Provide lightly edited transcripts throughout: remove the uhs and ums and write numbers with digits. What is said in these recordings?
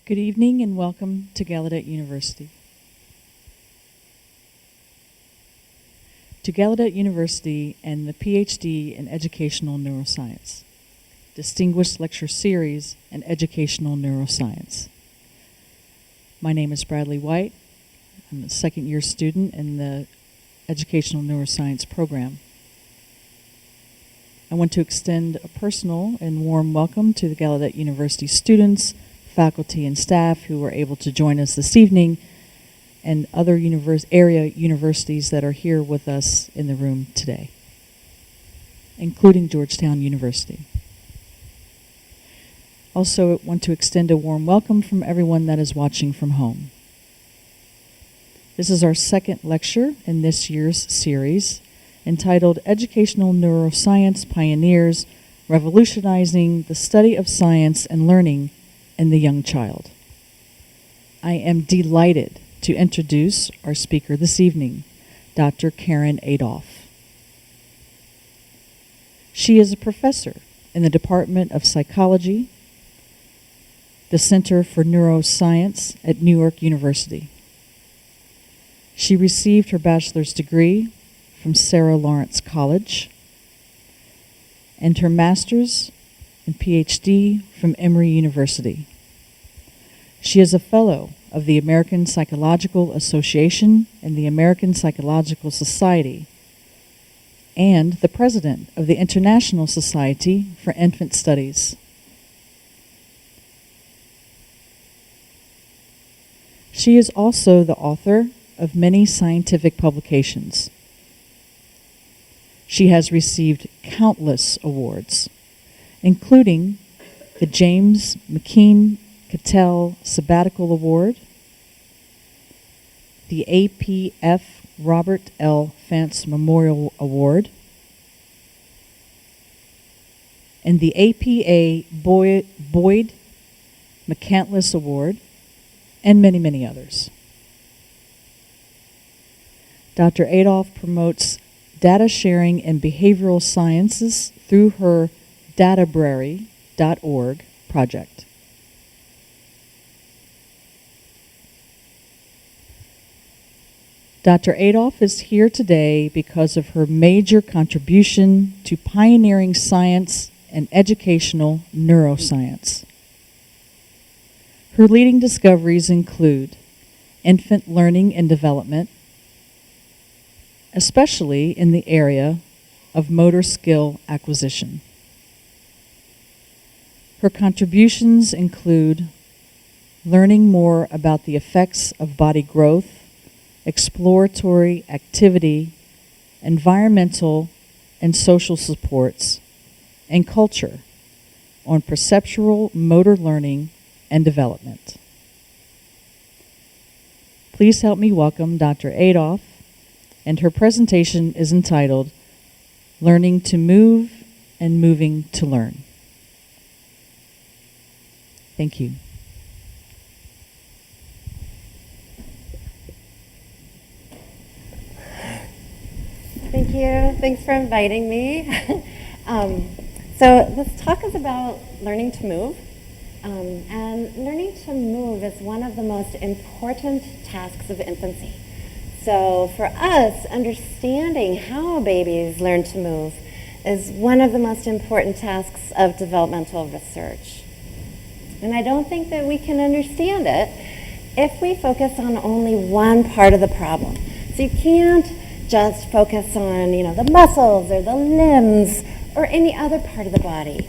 Good evening and welcome to Gallaudet University. To Gallaudet University and the PhD in Educational Neuroscience, Distinguished Lecture Series in Educational Neuroscience. My name is Bradley White. I'm a second-year student in the Educational Neuroscience program. I want to extend a personal and warm welcome to the Gallaudet University students, faculty, and staff who were able to join us this evening, and other area universities that are here with us in the room today, including Georgetown University. Also, I want to extend a warm welcome from everyone that is watching from home. This is our second lecture in this year's series, entitled Educational Neuroscience Pioneers Revolutionizing the Study of Science and Learning in the Young Child. I am delighted to introduce our speaker this evening, Dr. Karen Adolph. She is a professor in the Department of Psychology, the Center for Neuroscience at New York University. She received her bachelor's degree from Sarah Lawrence College and her master's and PhD from Emory University. She is a fellow of the American Psychological Association and the American Psychological Society, and the president of the International Society for Infant Studies. She is also the author of many scientific publications. She has received countless awards, including the James McKean Cattell Sabbatical Award, the APF Robert L. Fantz Memorial Award, and the APA Boyd McCandless Award, and many, many others. Dr. Adolph promotes data sharing in behavioral sciences through her databrary.org project. Dr. Adolph is here today because of her major contribution to pioneering science and educational neuroscience. Her leading discoveries include infant learning and development, especially in the area of motor skill acquisition. Her contributions include learning more about the effects of body growth, exploratory activity, environmental and social supports, and culture on perceptual motor learning and development. Please help me welcome Dr. Adolph, and her presentation is entitled Learning to Move and Moving to Learn. Thank you. Thank you. Thanks for inviting me. So this talk is about learning to move. And learning to move is one of the most important tasks of infancy. So for us, understanding how babies learn to move is one of the most important tasks of developmental research. And I don't think that we can understand it if we focus on only one part of the problem. So you can't just focus on, the muscles or the limbs or any other part of the body.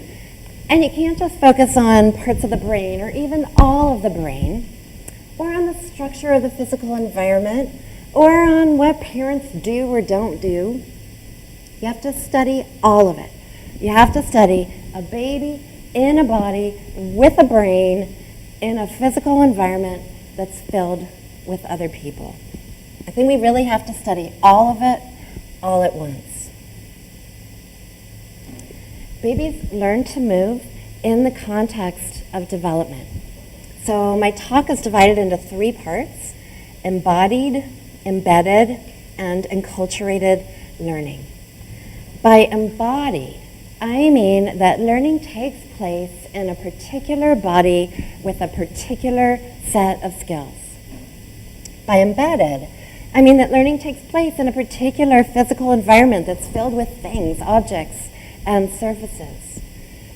And you can't just focus on parts of the brain or even all of the brain, or on the structure of the physical environment, or on what parents do or don't do. You have to study all of it. You have to study a baby in a body with a brain in a physical environment that's filled with other people. I think we really have to study all of it all at once. Babies learn to move in the context of development. So my talk is divided into 3 parts: embodied, embedded, and enculturated learning. By embodied, I mean that learning takes place in a particular body with a particular set of skills. By embedded, I mean that learning takes place in a particular physical environment that's filled with things, objects, and surfaces.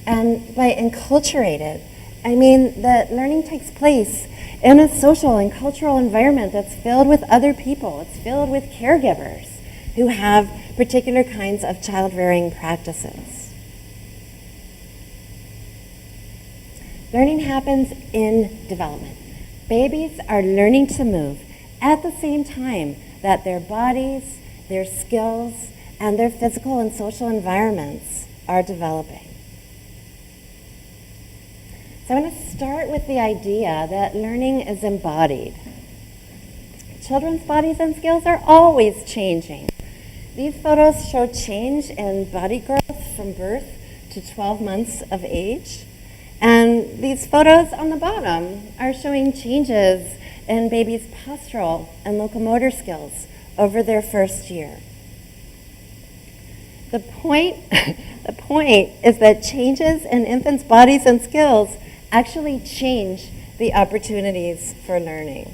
And by enculturated, I mean that learning takes place in a social and cultural environment that's filled with other people. It's filled with caregivers who have particular kinds of child-rearing practices. Learning happens in development. Babies are learning to move at the same time that their bodies, their skills, and their physical and social environments are developing. So I'm going to start with the idea that learning is embodied. Children's bodies and skills are always changing. These photos show change in body growth from birth to 12 months of age. And these photos on the bottom are showing changes in babies' postural and locomotor skills over their first year. The point is that changes in infants' bodies and skills actually change the opportunities for learning.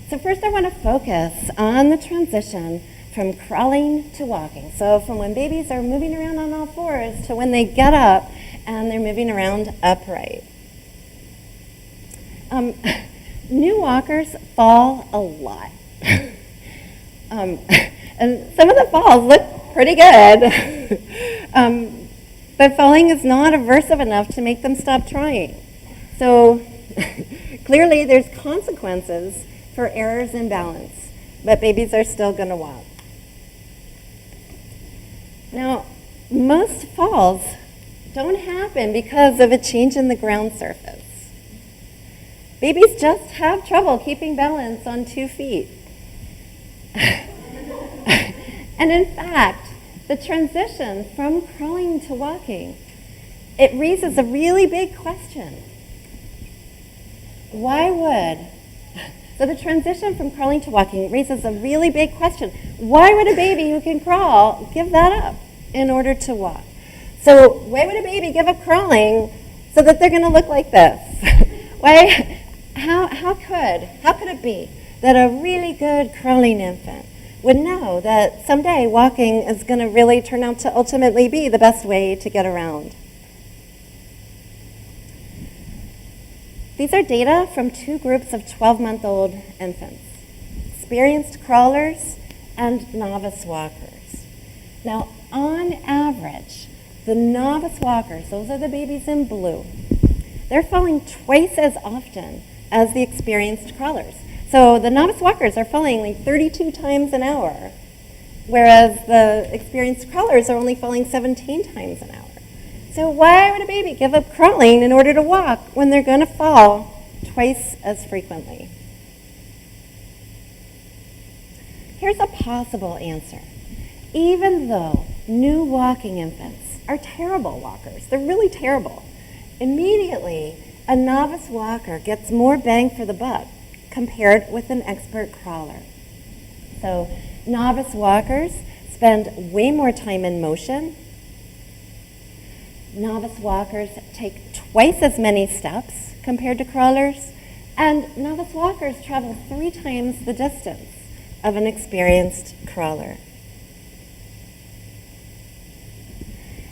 So first I want to focus on the transition from crawling to walking. So from when babies are moving around on all fours to when they get up and they're moving around upright. New walkers fall a lot. And some of the falls look pretty good. But falling is not aversive enough to make them stop trying. So clearly there's consequences for errors in balance, but babies are still going to walk. Now, most falls don't happen because of a change in the ground surface. Babies just have trouble keeping balance on 2 feet. And in fact, the transition from crawling to walking, it raises a really big question. So the transition from crawling to walking raises a really big question. Why would a baby who can crawl give that up in order to walk? So why would a baby give up crawling so that they're going to look like this? How could it be that a really good crawling infant would know that someday walking is going to really turn out to ultimately be the best way to get around? These are data from 2 groups of 12-month-old infants, experienced crawlers and novice walkers. Now, on average, the novice walkers, those are the babies in blue, they're falling twice as often as the experienced crawlers. So the novice walkers are falling like 32 times an hour, whereas the experienced crawlers are only falling 17 times an hour. So why would a baby give up crawling in order to walk when they're going to fall twice as frequently? Here's a possible answer. Even though new walking infants are terrible walkers, they're really terrible, immediately a novice walker gets more bang for the buck compared with an expert crawler. So novice walkers spend way more time in motion. Novice walkers take twice as many steps compared to crawlers, and novice walkers travel 3 times the distance of an experienced crawler.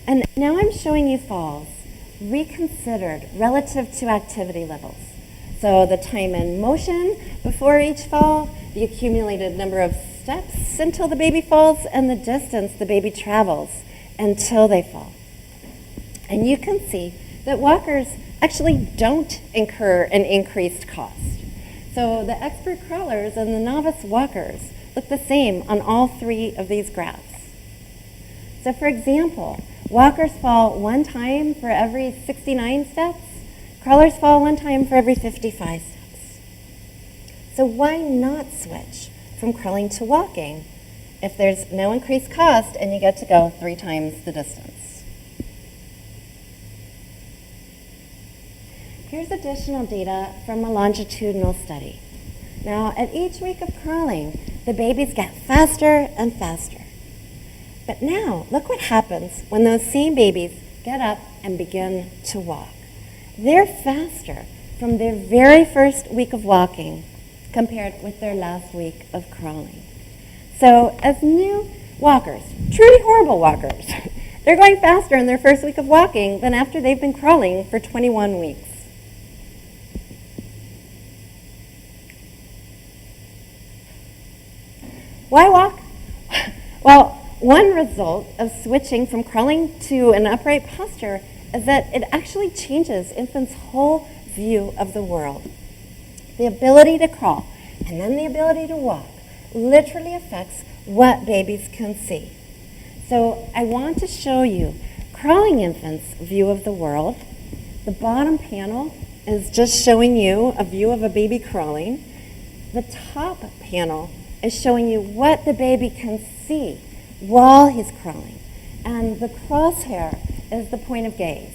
And now I'm showing you falls reconsidered relative to activity levels. So the time in motion before each fall, the accumulated number of steps until the baby falls, and the distance the baby travels until they fall. And you can see that walkers actually don't incur an increased cost. So the expert crawlers and the novice walkers look the same on all 3 of these graphs. So for example, walkers fall 1 time for every 69 steps. Crawlers fall 1 time for every 55 steps. So why not switch from crawling to walking if there's no increased cost and you get to go 3 times the distance? Here's additional data from a longitudinal study. Now, at each week of crawling, the babies get faster and faster. But now, look what happens when those same babies get up and begin to walk. They're faster from their very first week of walking compared with their last week of crawling. So as new walkers, truly horrible walkers, they're going faster in their first week of walking than after they've been crawling for 21 weeks. Why walk? Well, one result of switching from crawling to an upright posture is that it actually changes infants' whole view of the world. The ability to crawl and then the ability to walk literally affects what babies can see. So I want to show you crawling infants' view of the world. The bottom panel is just showing you a view of a baby crawling. The top panel is showing you what the baby can see while he's crawling. And the crosshair is the point of gaze.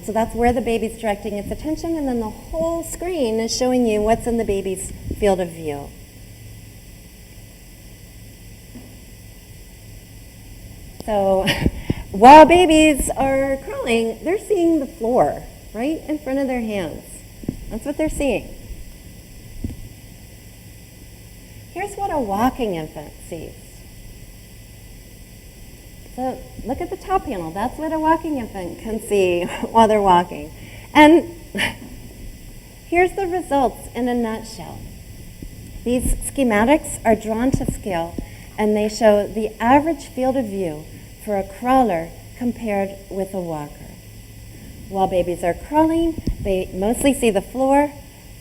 So that's where the baby's directing its attention, and then the whole screen is showing you what's in the baby's field of view. So while babies are crawling, they're seeing the floor right in front of their hands. That's what they're seeing. Here's what a walking infant sees. So look at the top panel. That's what a walking infant can see while they're walking. And here's the results in a nutshell. These schematics are drawn to scale, and they show the average field of view for a crawler compared with a walker. While babies are crawling, they mostly see the floor.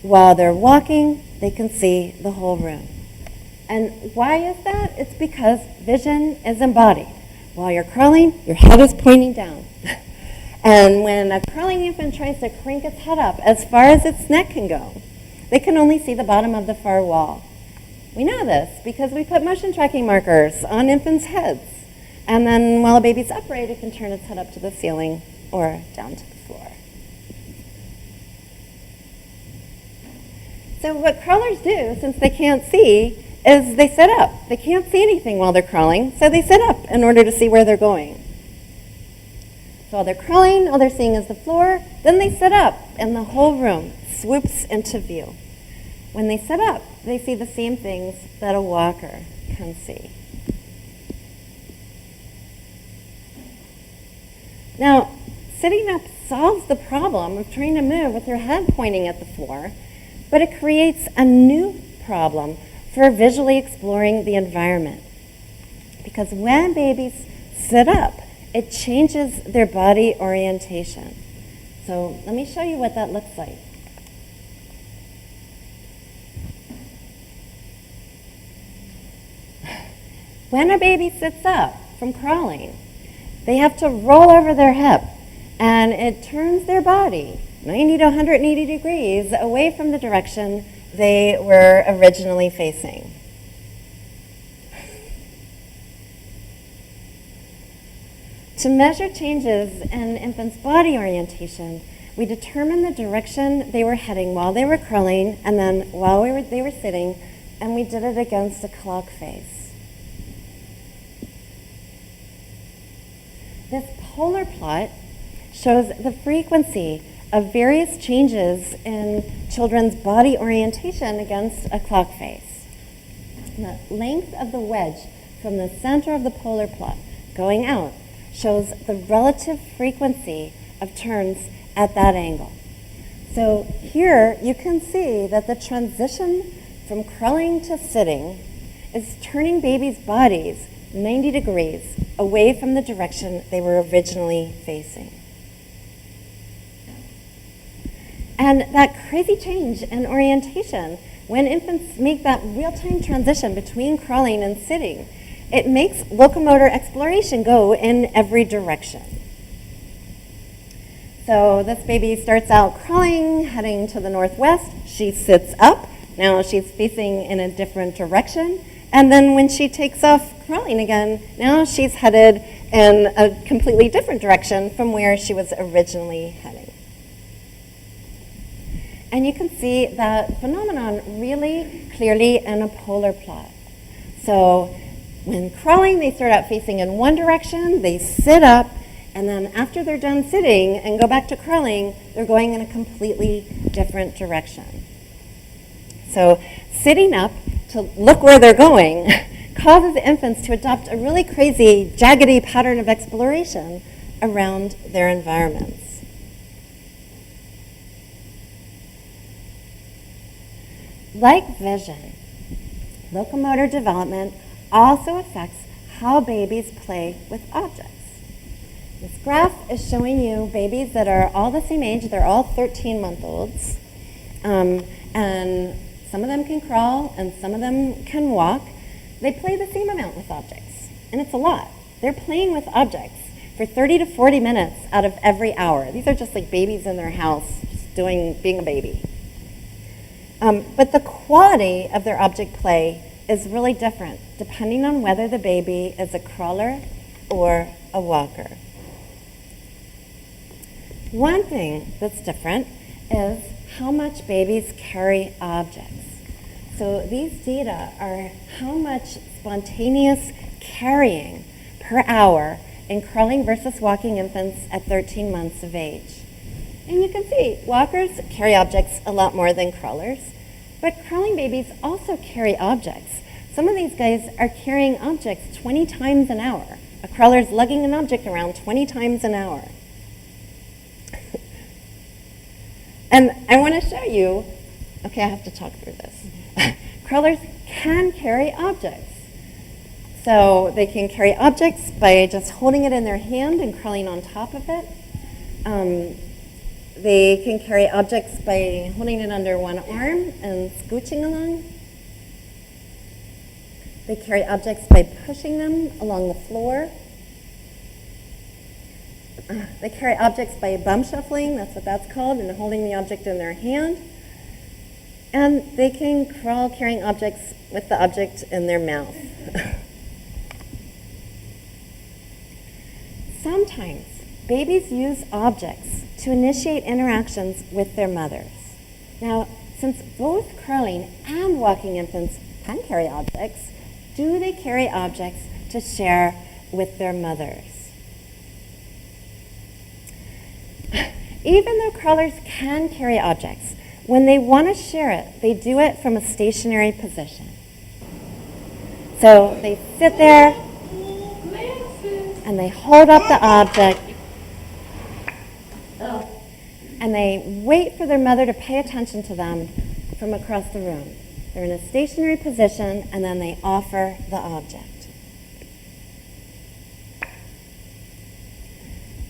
While they're walking, they can see the whole room. And why is that? It's because vision is embodied. While you're crawling, your head is pointing down. And when a crawling infant tries to crank its head up as far as its neck can go, they can only see the bottom of the far wall. We know this because we put motion tracking markers on infants' heads. And then while a baby's upright, it can turn its head up to the ceiling or down to the floor. So what crawlers do, since they can't see, is they sit up. They can't see anything while they're crawling, so they sit up in order to see where they're going. So while they're crawling, all they're seeing is the floor. Then they sit up, and the whole room swoops into view. When they sit up, they see the same things that a walker can see. Now, sitting up solves the problem of trying to move with your head pointing at the floor, but it creates a new problem for visually exploring the environment. Because when babies sit up, it changes their body orientation. So let me show you what that looks like. When a baby sits up from crawling, they have to roll over their hip, and it turns their body 90 to 180 degrees away from the direction they were originally facing. To measure changes in infants' body orientation, we determined the direction they were heading while they were crawling and then while they were sitting, and we did it against a clock face. This polar plot shows the frequency of various changes in children's body orientation against a clock face. The length of the wedge from the center of the polar plot going out shows the relative frequency of turns at that angle. So here you can see that the transition from crawling to sitting is turning babies' bodies 90 degrees away from the direction they were originally facing. And that crazy change in orientation, when infants make that real-time transition between crawling and sitting, it makes locomotor exploration go in every direction. So this baby starts out crawling, heading to the northwest. She sits up. Now she's facing in a different direction. And then when she takes off crawling again, now she's headed in a completely different direction from where she was originally heading. And you can see that phenomenon really clearly in a polar plot. So When crawling, they start out facing in one direction, they sit up, and then after they're done sitting and go back to crawling, they're going in a completely different direction. So sitting up to look where they're going causes infants to adopt a really crazy, jaggedy pattern of exploration around their environments. Like vision, locomotor development also affects how babies play with objects. This graph is showing you babies that are all the same age. They're all 13-month-olds. And some of them can crawl and some of them can walk. They play the same amount with objects, and it's a lot. They're playing with objects for 30 to 40 minutes out of every hour. These are just like babies in their house, just being a baby. But the quality of their object play is really different, depending on whether the baby is a crawler or a walker. One thing that's different is how much babies carry objects. So these data are how much spontaneous carrying per hour in crawling versus walking infants at 13 months of age. And you can see walkers carry objects a lot more than crawlers, but crawling babies also carry objects. Some of these guys are carrying objects 20 times an hour. A crawler's lugging an object around 20 times an hour. And I want to show you, okay, I have to talk through this. Crawlers can carry objects. So they can carry objects by just holding it in their hand and crawling on top of it. They can carry objects by holding it under one arm and scooching along. They carry objects by pushing them along the floor. They carry objects by bum shuffling, that's what that's called, and holding the object in their hand. And they can crawl carrying objects with the object in their mouth. Sometimes babies use objects to initiate interactions with their mothers. Now, since both crawling and walking infants can carry objects, do they carry objects to share with their mothers? Even though crawlers can carry objects, when they want to share it, they do it from a stationary position. So they sit there and they hold up the object and they wait for their mother to pay attention to them from across the room. They're in a stationary position and then they offer the object.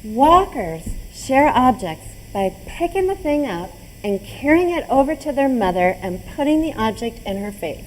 Walkers share objects by picking the thing up and carrying it over to their mother and putting the object in her face.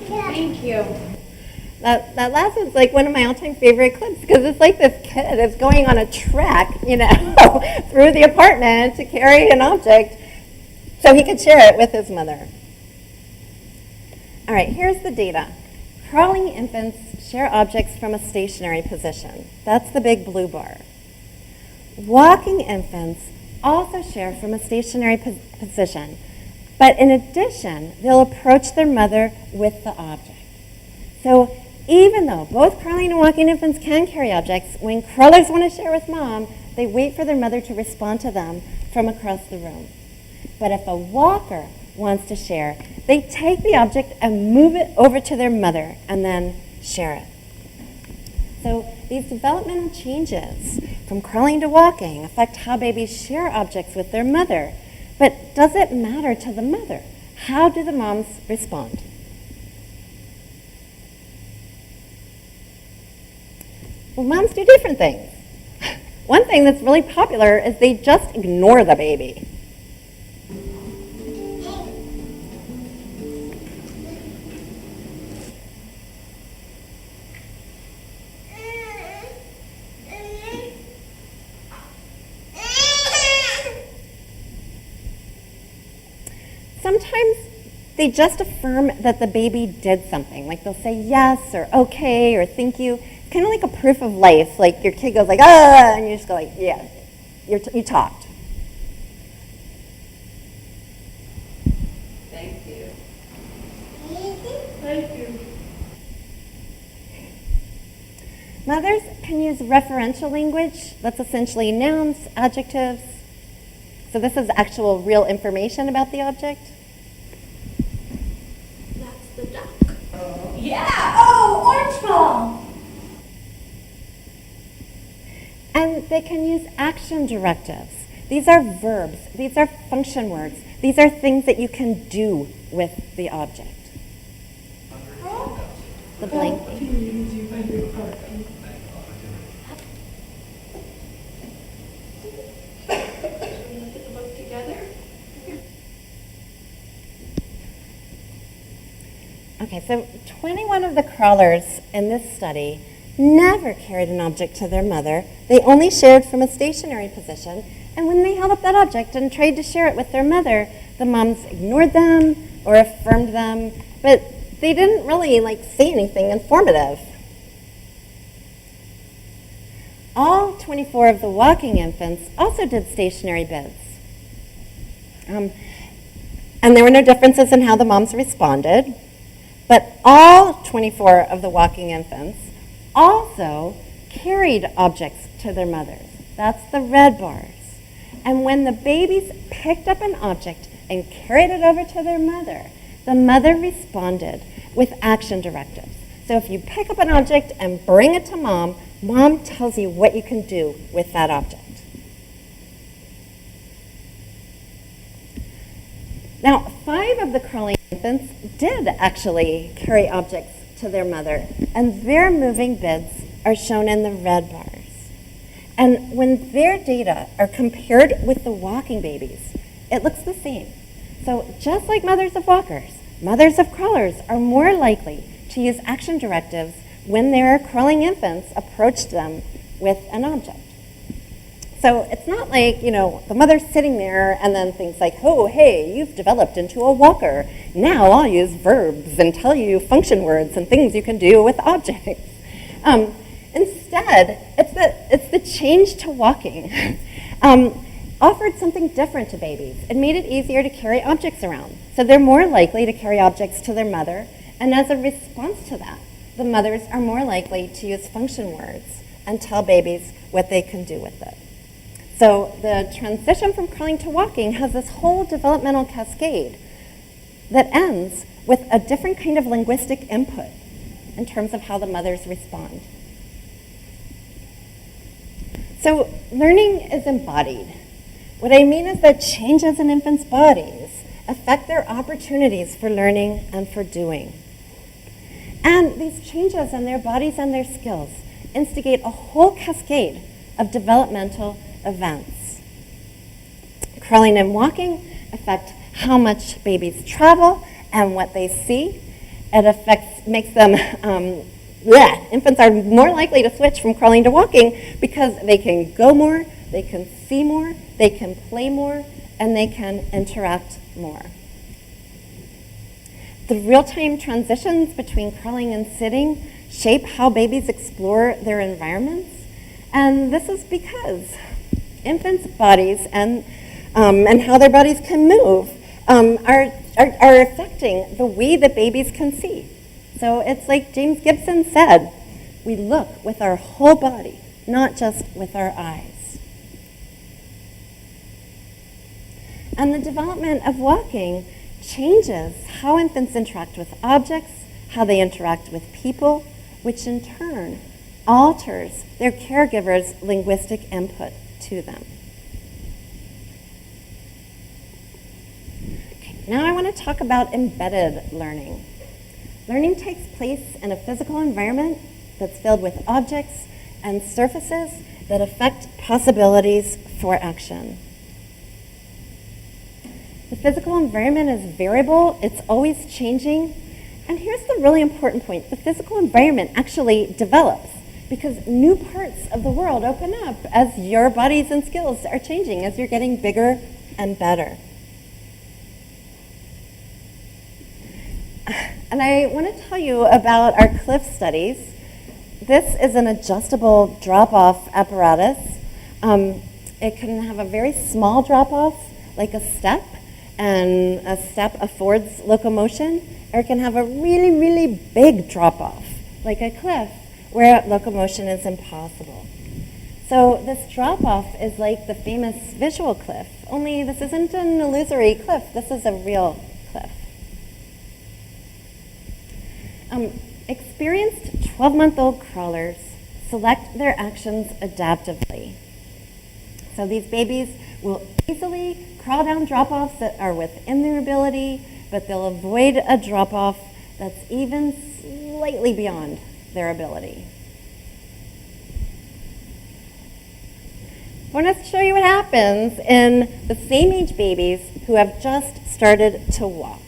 Thank you. That last one's like one of my all-time favorite clips because it's like this kid is going on a trek, through the apartment to carry an object so he could share it with his mother. All right, here's the data. Crawling infants share objects from a stationary position. That's the big blue bar. Walking infants also share from a stationary position, but in addition, they'll approach their mother with the object. So even though both crawling and walking infants can carry objects, when crawlers want to share with mom, they wait for their mother to respond to them from across the room. But if a walker wants to share, they take the object and move it over to their mother and then share it. So these developmental changes from crawling to walking affect how babies share objects with their mother. But does it matter to the mother? How do the moms respond? Well, moms do different things. One thing that's really popular is they just ignore the baby. they just affirm that the baby did something. Like they'll say yes or okay or thank you. It's kind of like a proof of life. Like your kid goes like, ah, and you just go like, yeah, you talked. Thank you. Thank you. Mothers can use referential language. That's essentially nouns, adjectives. So this is actual real information about the object. That's the duck. Yeah. Oh, orange ball. And they can use action directives. These are verbs. These are function words. These are things that you can do with the object. The blank. Okay, so 21 of the crawlers in this study never carried an object to their mother. They only shared from a stationary position. And when they held up that object and tried to share it with their mother, the moms ignored them or affirmed them, but they didn't really say anything informative. All 24 of the walking infants also did stationary bids. And there were no differences in how the moms responded. But all 24 of the walking infants also carried objects to their mothers. That's the red bars. And when the babies picked up an object and carried it over to their mother, the mother responded with action directives. So if you pick up an object and bring it to mom, mom tells you what you can do with that object. Now, 5 of the crawling infants did actually carry objects to their mother, and their moving bids are shown in the red bars. And when their data are compared with the walking babies, it looks the same. So just like mothers of walkers, mothers of crawlers are more likely to use action directives when their crawling infants approached them with an object. So it's not like, the mother's sitting there and then thinks like, oh, hey, you've developed into a walker. Now I'll use verbs and tell you function words and things you can do with objects. Instead, it's the change to walking offered something different to babies. It made it easier to carry objects around. So they're more likely to carry objects to their mother. And as a response to that, the mothers are more likely to use function words and tell babies what they can do with it. So the transition from crawling to walking has this whole developmental cascade that ends with a different kind of linguistic input in terms of how the mothers respond. So learning is embodied. What I mean is that changes in infants' bodies affect their opportunities for learning and for doing. And these changes in their bodies and their skills instigate a whole cascade of developmental events. Crawling and walking affect how much babies travel and what they see. It makes them, infants are more likely to switch from crawling to walking because they can go more, they can see more, they can play more, and they can interact more. The real-time transitions between crawling and sitting shape how babies explore their environments, and this is because infants' bodies and how their bodies can move are affecting the way that babies can see. So it's like James Gibson said, we look with our whole body, not just with our eyes. And the development of walking changes how infants interact with objects, how they interact with people, which in turn alters their caregiver's linguistic input to them. Okay, now I want to talk about embedded learning. Learning takes place in a physical environment that's filled with objects and surfaces that affect possibilities for action. The physical environment is variable, it's always changing, and here's the really important point. The physical environment actually develops because new parts of the world open up as your bodies and skills are changing, as you're getting bigger and better. And I want to tell you about our cliff studies. This is an adjustable drop-off apparatus. It can have a very small drop-off, like a step, and a step affords locomotion, or it can have a really, really big drop-off, like a cliff, where locomotion is impossible. So this drop-off is like the famous visual cliff, only this isn't an illusory cliff, this is a real cliff. Experienced 12-month-old crawlers select their actions adaptively. So these babies will easily crawl down drop-offs that are within their ability, but they'll avoid a drop-off that's even slightly beyond their ability. I want to show you what happens in the same age babies who have just started to walk.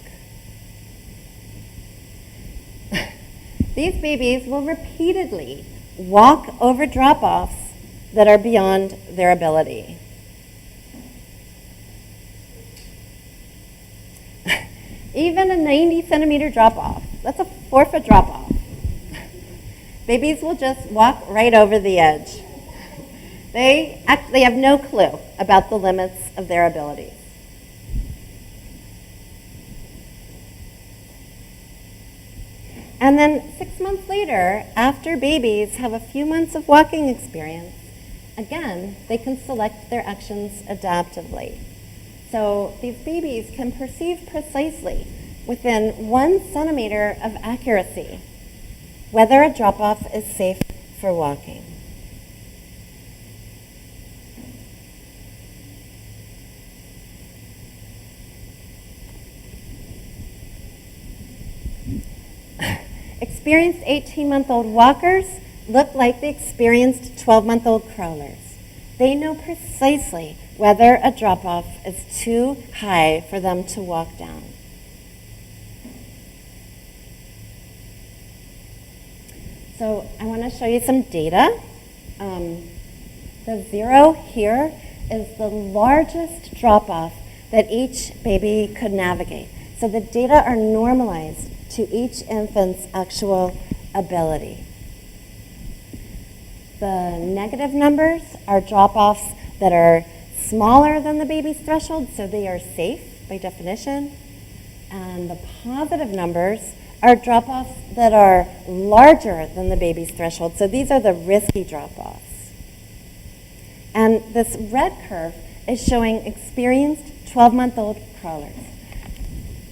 These babies will repeatedly walk over drop-offs that are beyond their ability. Even a 90-centimeter drop-off, that's a 4-foot drop-off. Babies will just walk right over the edge. They actually have no clue about the limits of their abilities. And then 6 months later, after babies have a few months of walking experience, again, they can select their actions adaptively. So these babies can perceive precisely, within 1 centimeter of accuracy, whether a drop-off is safe for walking. Experienced 18-month-old walkers look like the experienced 12-month-old crawlers. They know precisely whether a drop-off is too high for them to walk down. So I want to show you some data. The 0 here is the largest drop-off that each baby could navigate. So the data are normalized to each infant's actual ability. The negative numbers are drop-offs that are smaller than the baby's threshold, so they are safe by definition. And the positive numbers are drop-offs that are larger than the baby's threshold, so these are the risky drop-offs. And this red curve is showing experienced 12-month-old crawlers.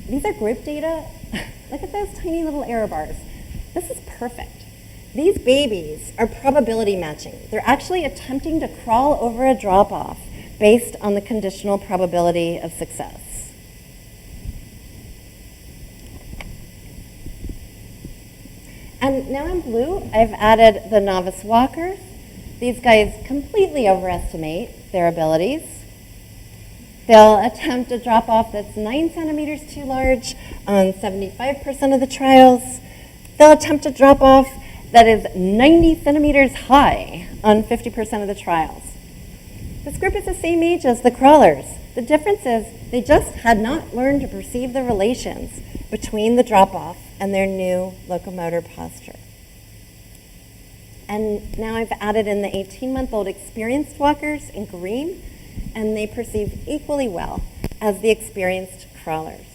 These are group data. Look at those tiny little error bars. This is perfect. These babies are probability matching. They're actually attempting to crawl over a drop-off based on the conditional probability of success. And now in blue, I've added the novice walkers. These guys completely overestimate their abilities. They'll attempt a drop-off that's 9 centimeters too large on 75% of the trials. They'll attempt a drop-off that is 90 centimeters high on 50% of the trials. This group is the same age as the crawlers. The difference is they just had not learned to perceive the relations between the drop-off and their new locomotor posture. And now I've added in the 18-month-old experienced walkers in green, and they perceive equally well as the experienced crawlers.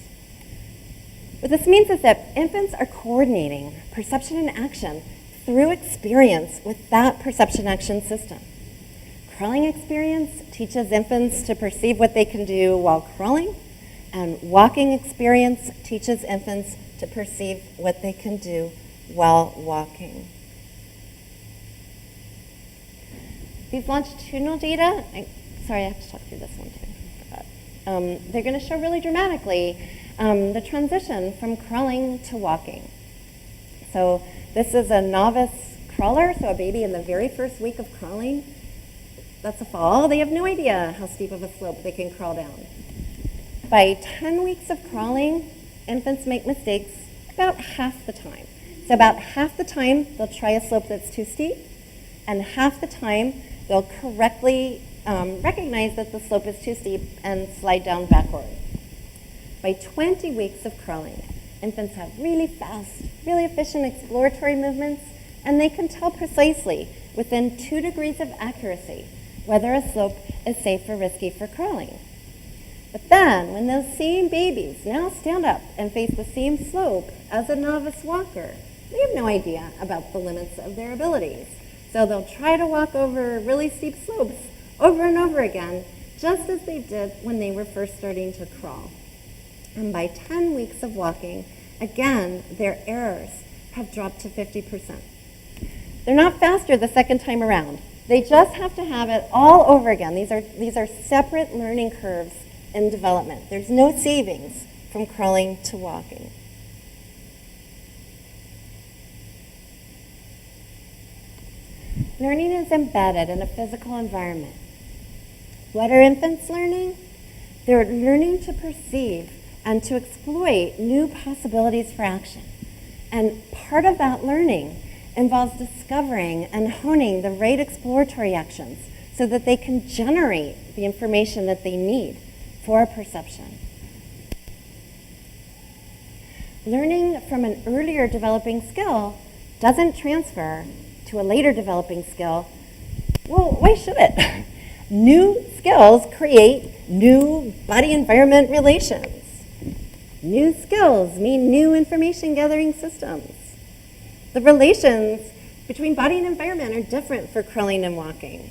What this means is that infants are coordinating perception and action through experience with that perception action system. Crawling experience teaches infants to perceive what they can do while crawling, and walking experience teaches infants to perceive what they can do while walking. These longitudinal data, sorry, I have to talk through this one too. They're going to show really dramatically the transition from crawling to walking. So this is a novice crawler, so a baby in the very first week of crawling. That's a fall. They have no idea how steep of a slope they can crawl down. By 10 weeks of crawling, infants make mistakes about half the time. So about half the time, they'll try a slope that's too steep, and half the time, they'll correctly recognize that the slope is too steep and slide down backward. By 20 weeks of crawling, infants have really fast, really efficient exploratory movements, and they can tell precisely, within 2 degrees of accuracy, whether a slope is safe or risky for crawling. But then, when those same babies now stand up and face the same slope as a novice walker, they have no idea about the limits of their abilities. So they'll try to walk over really steep slopes over and over again, just as they did when they were first starting to crawl. And by 10 weeks of walking, again, their errors have dropped to 50%. They're not faster the second time around. They just have to have it all over again. These are separate learning curves in development. There's no savings from crawling to walking. Learning is embedded in a physical environment. What are infants learning? They're learning to perceive and to exploit new possibilities for action. And part of that learning involves discovering and honing the right exploratory actions so that they can generate the information that they need for perception. Learning from an earlier developing skill doesn't transfer to a later developing skill. Well, why should it? New skills create new body-environment relations. New skills mean new information gathering systems. The relations between body and environment are different for crawling and walking.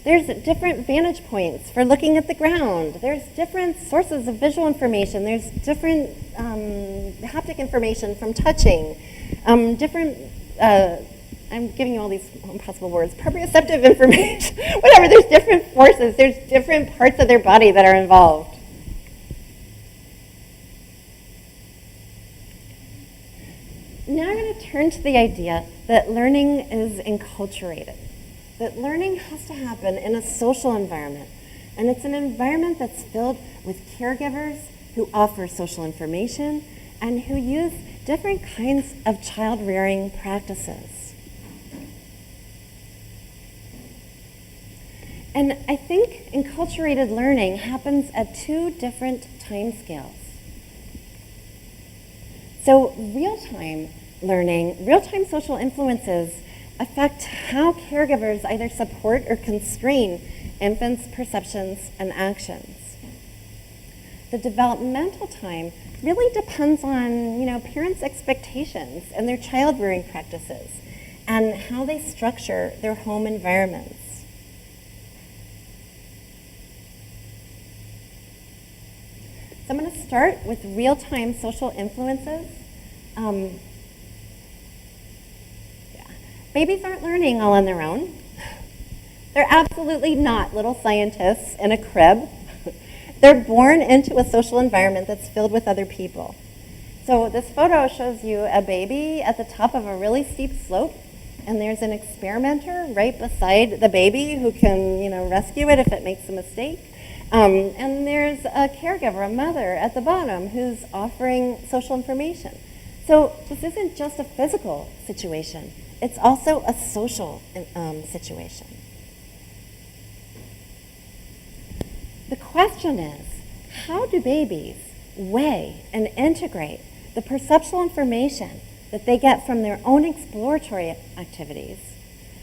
There's different vantage points for looking at the ground. There's different sources of visual information. There's different haptic information from touching. I'm giving you all these impossible words. Proprioceptive information, whatever. There's different forces. There's different parts of their body that are involved. Now I'm going to turn to the idea that learning is enculturated. That learning has to happen in a social environment. And it's an environment that's filled with caregivers who offer social information and who use different kinds of child-rearing practices. And I think enculturated learning happens at 2 different time scales. So real-time learning, real-time social influences affect how caregivers either support or constrain infants' perceptions and actions. The developmental time really depends on, parents' expectations and their child-rearing practices and how they structure their home environments. So I'm going to start with real-time social influences. Babies aren't learning all on their own. They're absolutely not little scientists in a crib. They're born into a social environment that's filled with other people. So this photo shows you a baby at the top of a really steep slope, and there's an experimenter right beside the baby who can, rescue it if it makes a mistake. And there's a caregiver, a mother, at the bottom who's offering social information. So this isn't just a physical situation. It's also a social situation. The question is, how do babies weigh and integrate the perceptual information that they get from their own exploratory activities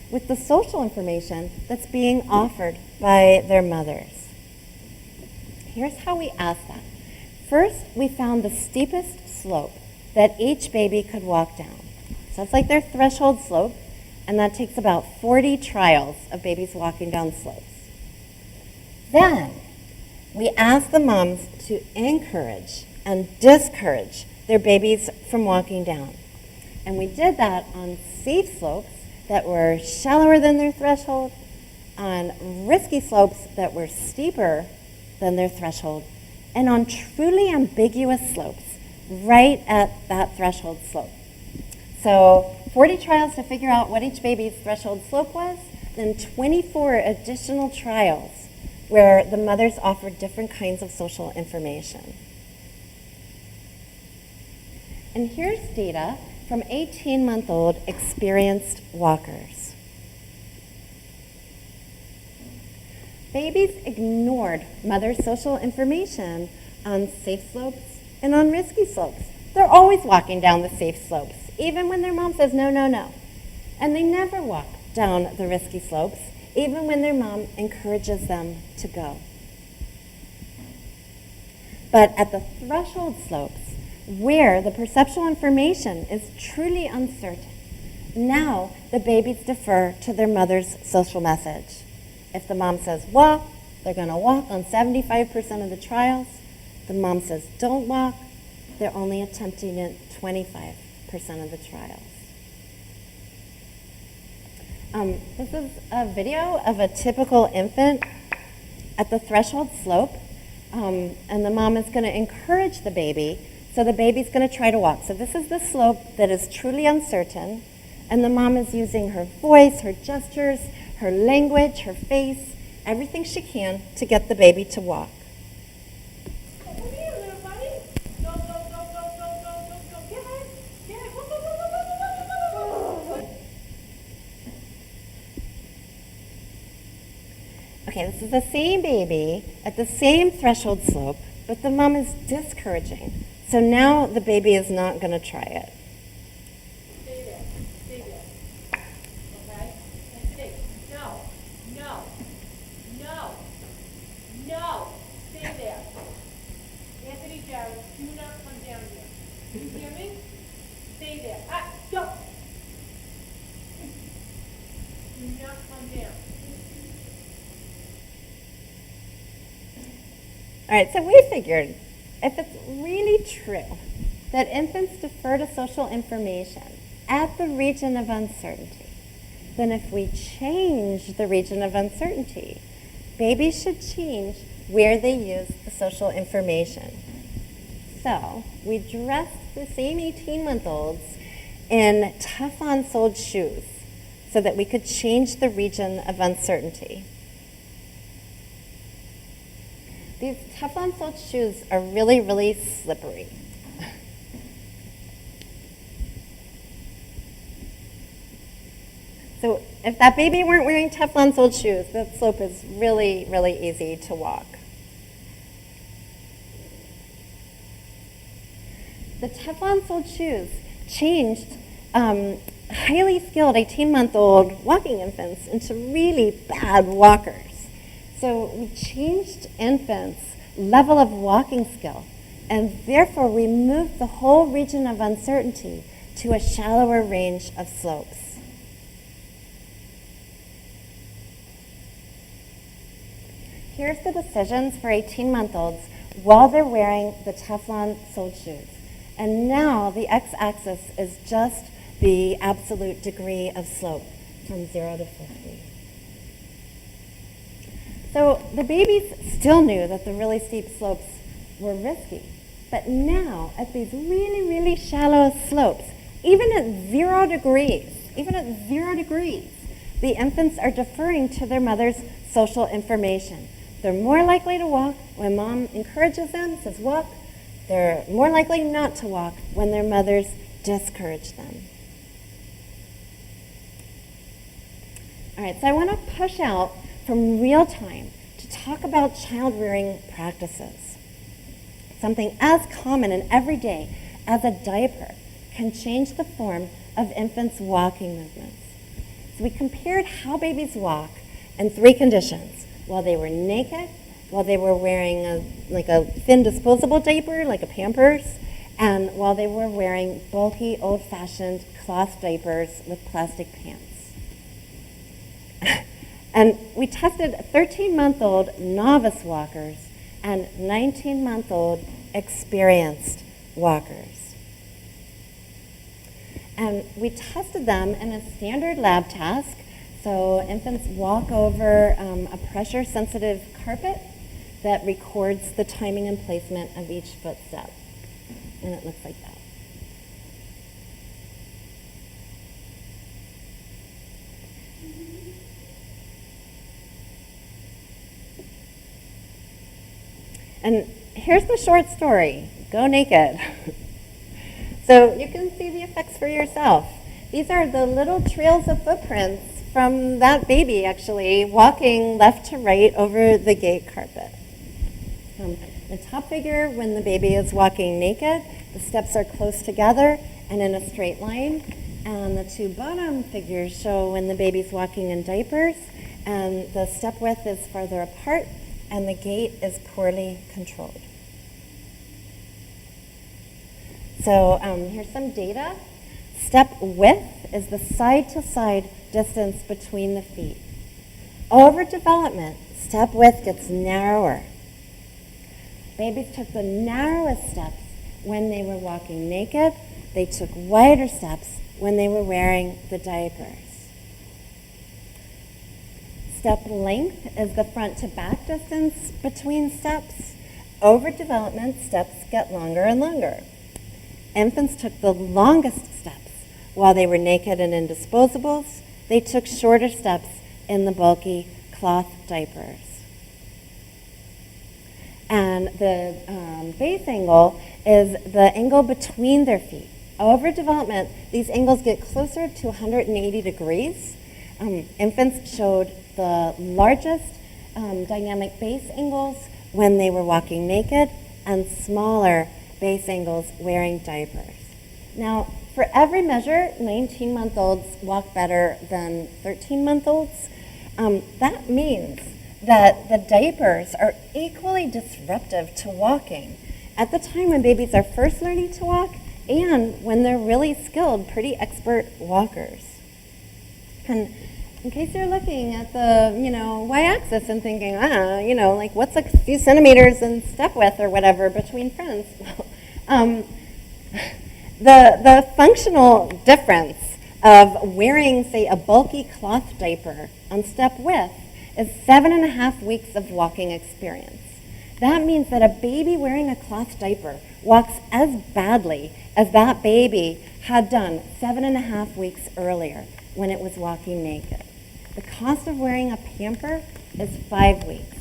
with the social information that's being offered by their mothers? Here's how we asked that. First, we found the steepest slope that each baby could walk down. So it's like their threshold slope, and that takes about 40 trials of babies walking down slopes. Then, we asked the moms to encourage and discourage their babies from walking down. And we did that on safe slopes that were shallower than their threshold, on risky slopes that were steeper than their threshold, and on truly ambiguous slopes right at that threshold slope. So 40 trials to figure out what each baby's threshold slope was, then 24 additional trials where the mothers offered different kinds of social information. And here's data from 18-month-old experienced walkers. Babies ignored mother's social information on safe slopes and on risky slopes. They're always walking down the safe slopes, even when their mom says no, no, no. And they never walk down the risky slopes, even when their mom encourages them to go. But at the threshold slopes, where the perceptual information is truly uncertain, now the babies defer to their mother's social message. If the mom says walk, they're going to walk on 75% of the trials. The mom says don't walk, they're only attempting it 25% of the trials. This is a video of a typical infant at the threshold slope, and the mom is going to encourage the baby, so the baby's going to try to walk. So this is the slope that is truly uncertain, and the mom is using her voice, her gestures, her language, her face, everything she can to get the baby to walk. Come here, little buddy. Go, go, go, go, go, go, go, go. Get it. Get it. Go, go, go, go, go, go, go, go, go. Okay, this is the same baby at the same threshold slope, but the mom is discouraging. So now the baby is not going to try it. Stay there. Stay there. Okay? And stay. No. No. No. No. Stay there. Anthony Jarrett, do not come down here. You hear me? Stay there. Ah, go. Do not come down. All right, so we figured if it's really true that infants defer to social information at the region of uncertainty, then if we change the region of uncertainty, babies should change where they use the social information. So we dressed the same 18-month-olds in Teflon-soled shoes so that we could change the region of uncertainty. These Teflon-soled shoes are really, really slippery. So if that baby weren't wearing Teflon-soled shoes, that slope is really, really easy to walk. The Teflon-soled shoes changed highly skilled 18-month-old walking infants into really bad walkers. So we changed infants' level of walking skill, and therefore we moved the whole region of uncertainty to a shallower range of slopes. Here's the decisions for 18-month-olds while they're wearing the Teflon-soled shoes. And now the x-axis is just the absolute degree of slope from 0 to 50. So the babies still knew that the really steep slopes were risky. But now, at these really, really shallow slopes, even at 0 degrees, the infants are deferring to their mother's social information. They're more likely to walk when mom encourages them, says walk. They're more likely not to walk when their mothers discourage them. All right, so I want to push out from real time to talk about child rearing practices. Something as common and everyday as a diaper can change the form of infants' walking movements. So we compared how babies walk in 3 conditions: while they were naked, while they were wearing a thin disposable diaper, like a Pampers, and while they were wearing bulky, old-fashioned cloth diapers with plastic pants. And we tested 13-month-old novice walkers and 19-month-old experienced walkers. And we tested them in a standard lab task. So infants walk over a pressure-sensitive carpet that records the timing and placement of each footstep. And it looks like that. And here's the short story, Go Naked. So you can see the effects for yourself. These are the little trails of footprints from that baby actually walking left to right over the gate carpet. The top figure, when the baby is walking naked, the steps are close together and in a straight line. And the two bottom figures show when the baby's walking in diapers, and the step width is farther apart, and the gait is poorly controlled. So here's some data. Step width is the side-to-side distance between the feet. Over development, step width gets narrower. Babies took the narrowest steps when they were walking naked. They took wider steps when they were wearing the diapers. Step length is the front to back distance between steps. Over development, steps get longer and longer. Infants took the longest steps while they were naked and in disposables. They took shorter steps in the bulky cloth diapers. And the base angle is the angle between their feet. Over development, these angles get closer to 180 degrees. Infants showed the largest dynamic base angles when they were walking naked and smaller base angles wearing diapers. Now, for every measure, 19-month-olds walk better than 13-month-olds. That means that the diapers are equally disruptive to walking at the time when babies are first learning to walk and when they're really skilled, pretty expert walkers. And in case you're looking at the, y-axis and thinking, like what's a few centimeters in step width or whatever between friends? The functional difference of wearing, say, a bulky cloth diaper on step width is 7.5 weeks of walking experience. That means that a baby wearing a cloth diaper walks as badly as that baby had done 7.5 weeks earlier when it was walking naked. The cost of wearing a pamper is 5 weeks.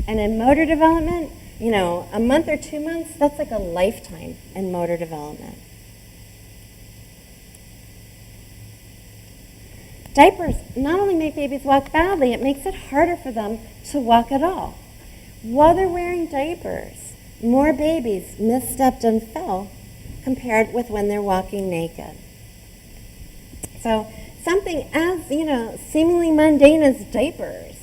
And in motor development, a month or 2 months, that's like a lifetime in motor development. Diapers not only make babies walk badly, it makes it harder for them to walk at all. While they're wearing diapers, more babies misstepped and fell compared with when they're walking naked. So something as, seemingly mundane as diapers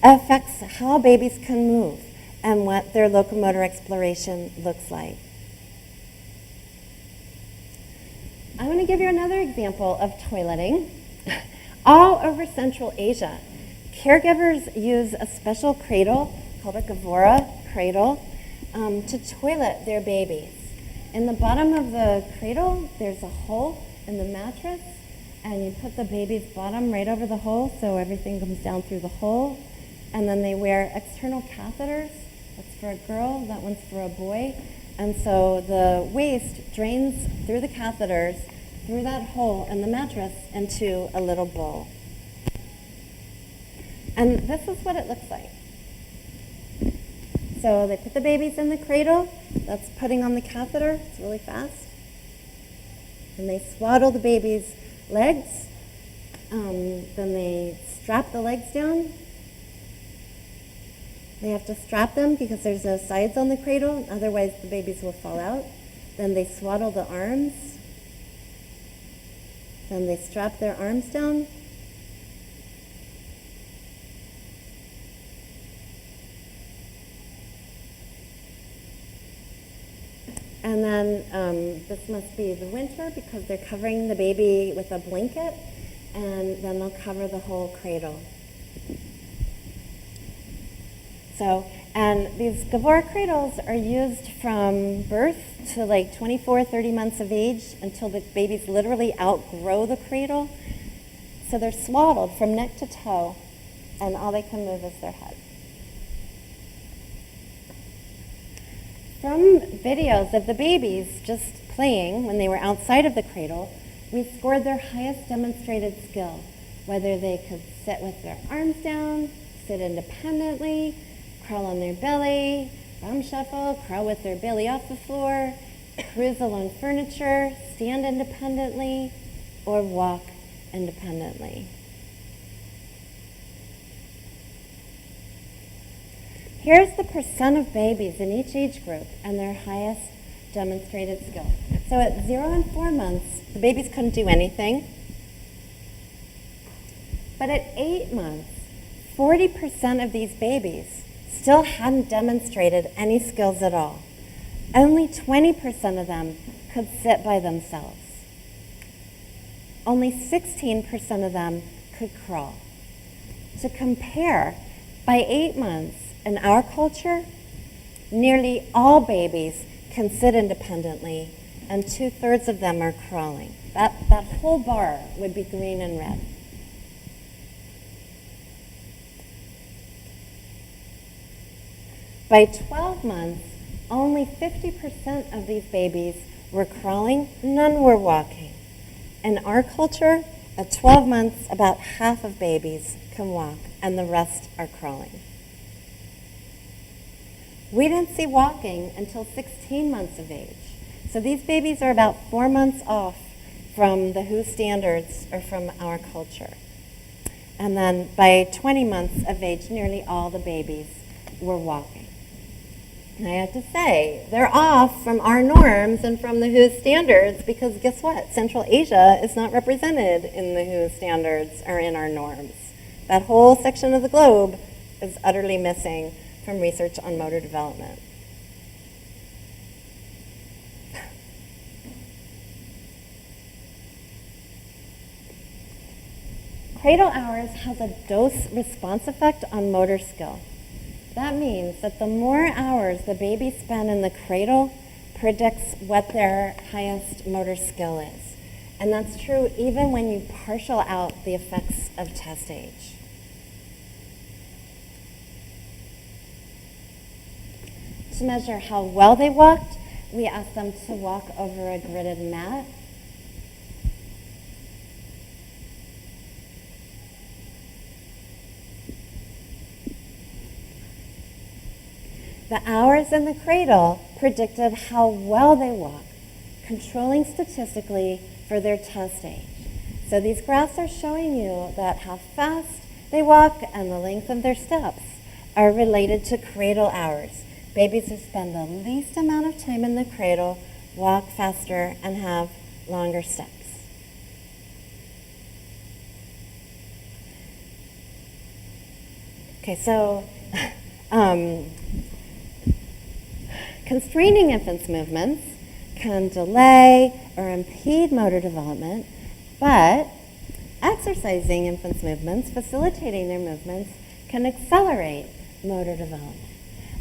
affects how babies can move and what their locomotor exploration looks like. I want to give you another example of toileting. All over Central Asia, caregivers use a special cradle called a Gavora cradle to toilet their babies. In the bottom of the cradle, there's a hole in the mattress, and you put the baby's bottom right over the hole so everything comes down through the hole. And then they wear external catheters. That's for a girl, that one's for a boy. And so the waste drains through the catheters, through that hole in the mattress into a little bowl. And this is what it looks like. So they put the babies in the cradle. That's putting on the catheter. It's really fast. And they swaddle the baby's legs. Then they strap the legs down. They have to strap them because there's no sides on the cradle. Otherwise, the babies will fall out. Then they swaddle the arms. Then they strap their arms down. And then this must be the winter because they're covering the baby with a blanket, and then they'll cover the whole cradle. So, and these Gavora cradles are used from birth to like 24, 30 months of age until the babies literally outgrow the cradle. So they're swaddled from neck to toe, and all they can move is their head. From videos of the babies just playing when they were outside of the cradle, we scored their highest demonstrated skill, whether they could sit with their arms down, sit independently, crawl on their belly, bum shuffle, crawl with their belly off the floor, cruise along furniture, stand independently, or walk independently. Here's the percent of babies in each age group and their highest demonstrated skill. So at 0 and 4 months, the babies couldn't do anything. But at 8 months, 40% of these babies still hadn't demonstrated any skills at all. Only 20% of them could sit by themselves. Only 16% of them could crawl. To compare, by 8 months in our culture, nearly all babies can sit independently, and 2/3 of them are crawling. That whole bar would be green and red. By 12 months, only 50% of these babies were crawling, none were walking. In our culture, at 12 months, about half of babies can walk, and the rest are crawling. We didn't see walking until 16 months of age. So these babies are about 4 months off from the WHO standards or from our culture. And then by 20 months of age, nearly all the babies were walking. And I have to say, they're off from our norms and from the WHO standards because guess what? Central Asia is not represented in the WHO standards or in our norms. That whole section of the globe is utterly missing from research on motor development. Cradle hours has a dose-response effect on motor skill. That means that the more hours the baby spend in the cradle predicts what their highest motor skill is. And that's true even when you partial out the effects of test age. To measure how well they walked, we asked them to walk over a gridded mat. The hours in the cradle predicted how well they walk, controlling statistically for their test age. So these graphs are showing you that how fast they walk and the length of their steps are related to cradle hours. Babies who spend the least amount of time in the cradle walk faster and have longer steps. Okay, so constraining infants' movements can delay or impede motor development, but exercising infants' movements, facilitating their movements, can accelerate motor development.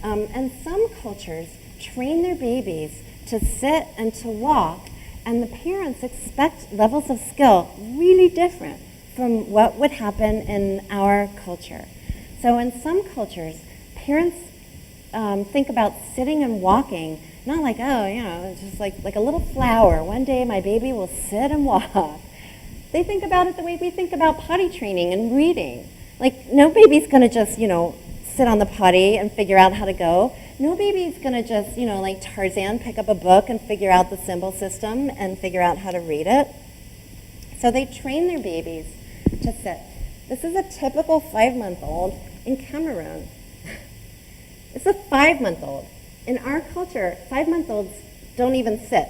And some cultures train their babies to sit and to walk, and the parents expect levels of skill really different from what would happen in our culture. So in some cultures, parents think about sitting and walking, not like, oh, you know, it's just like a little flower. One day my baby will sit and walk. They think about it the way we think about potty training and reading. Like, no baby's going to just, sit on the potty and figure out how to go. No baby's going to just, like Tarzan, pick up a book and figure out the symbol system and figure out how to read it. So they train their babies to sit. This is a typical 5-month-old in Cameroon. It's a 5-month-old. In our culture, 5-month-olds don't even sit.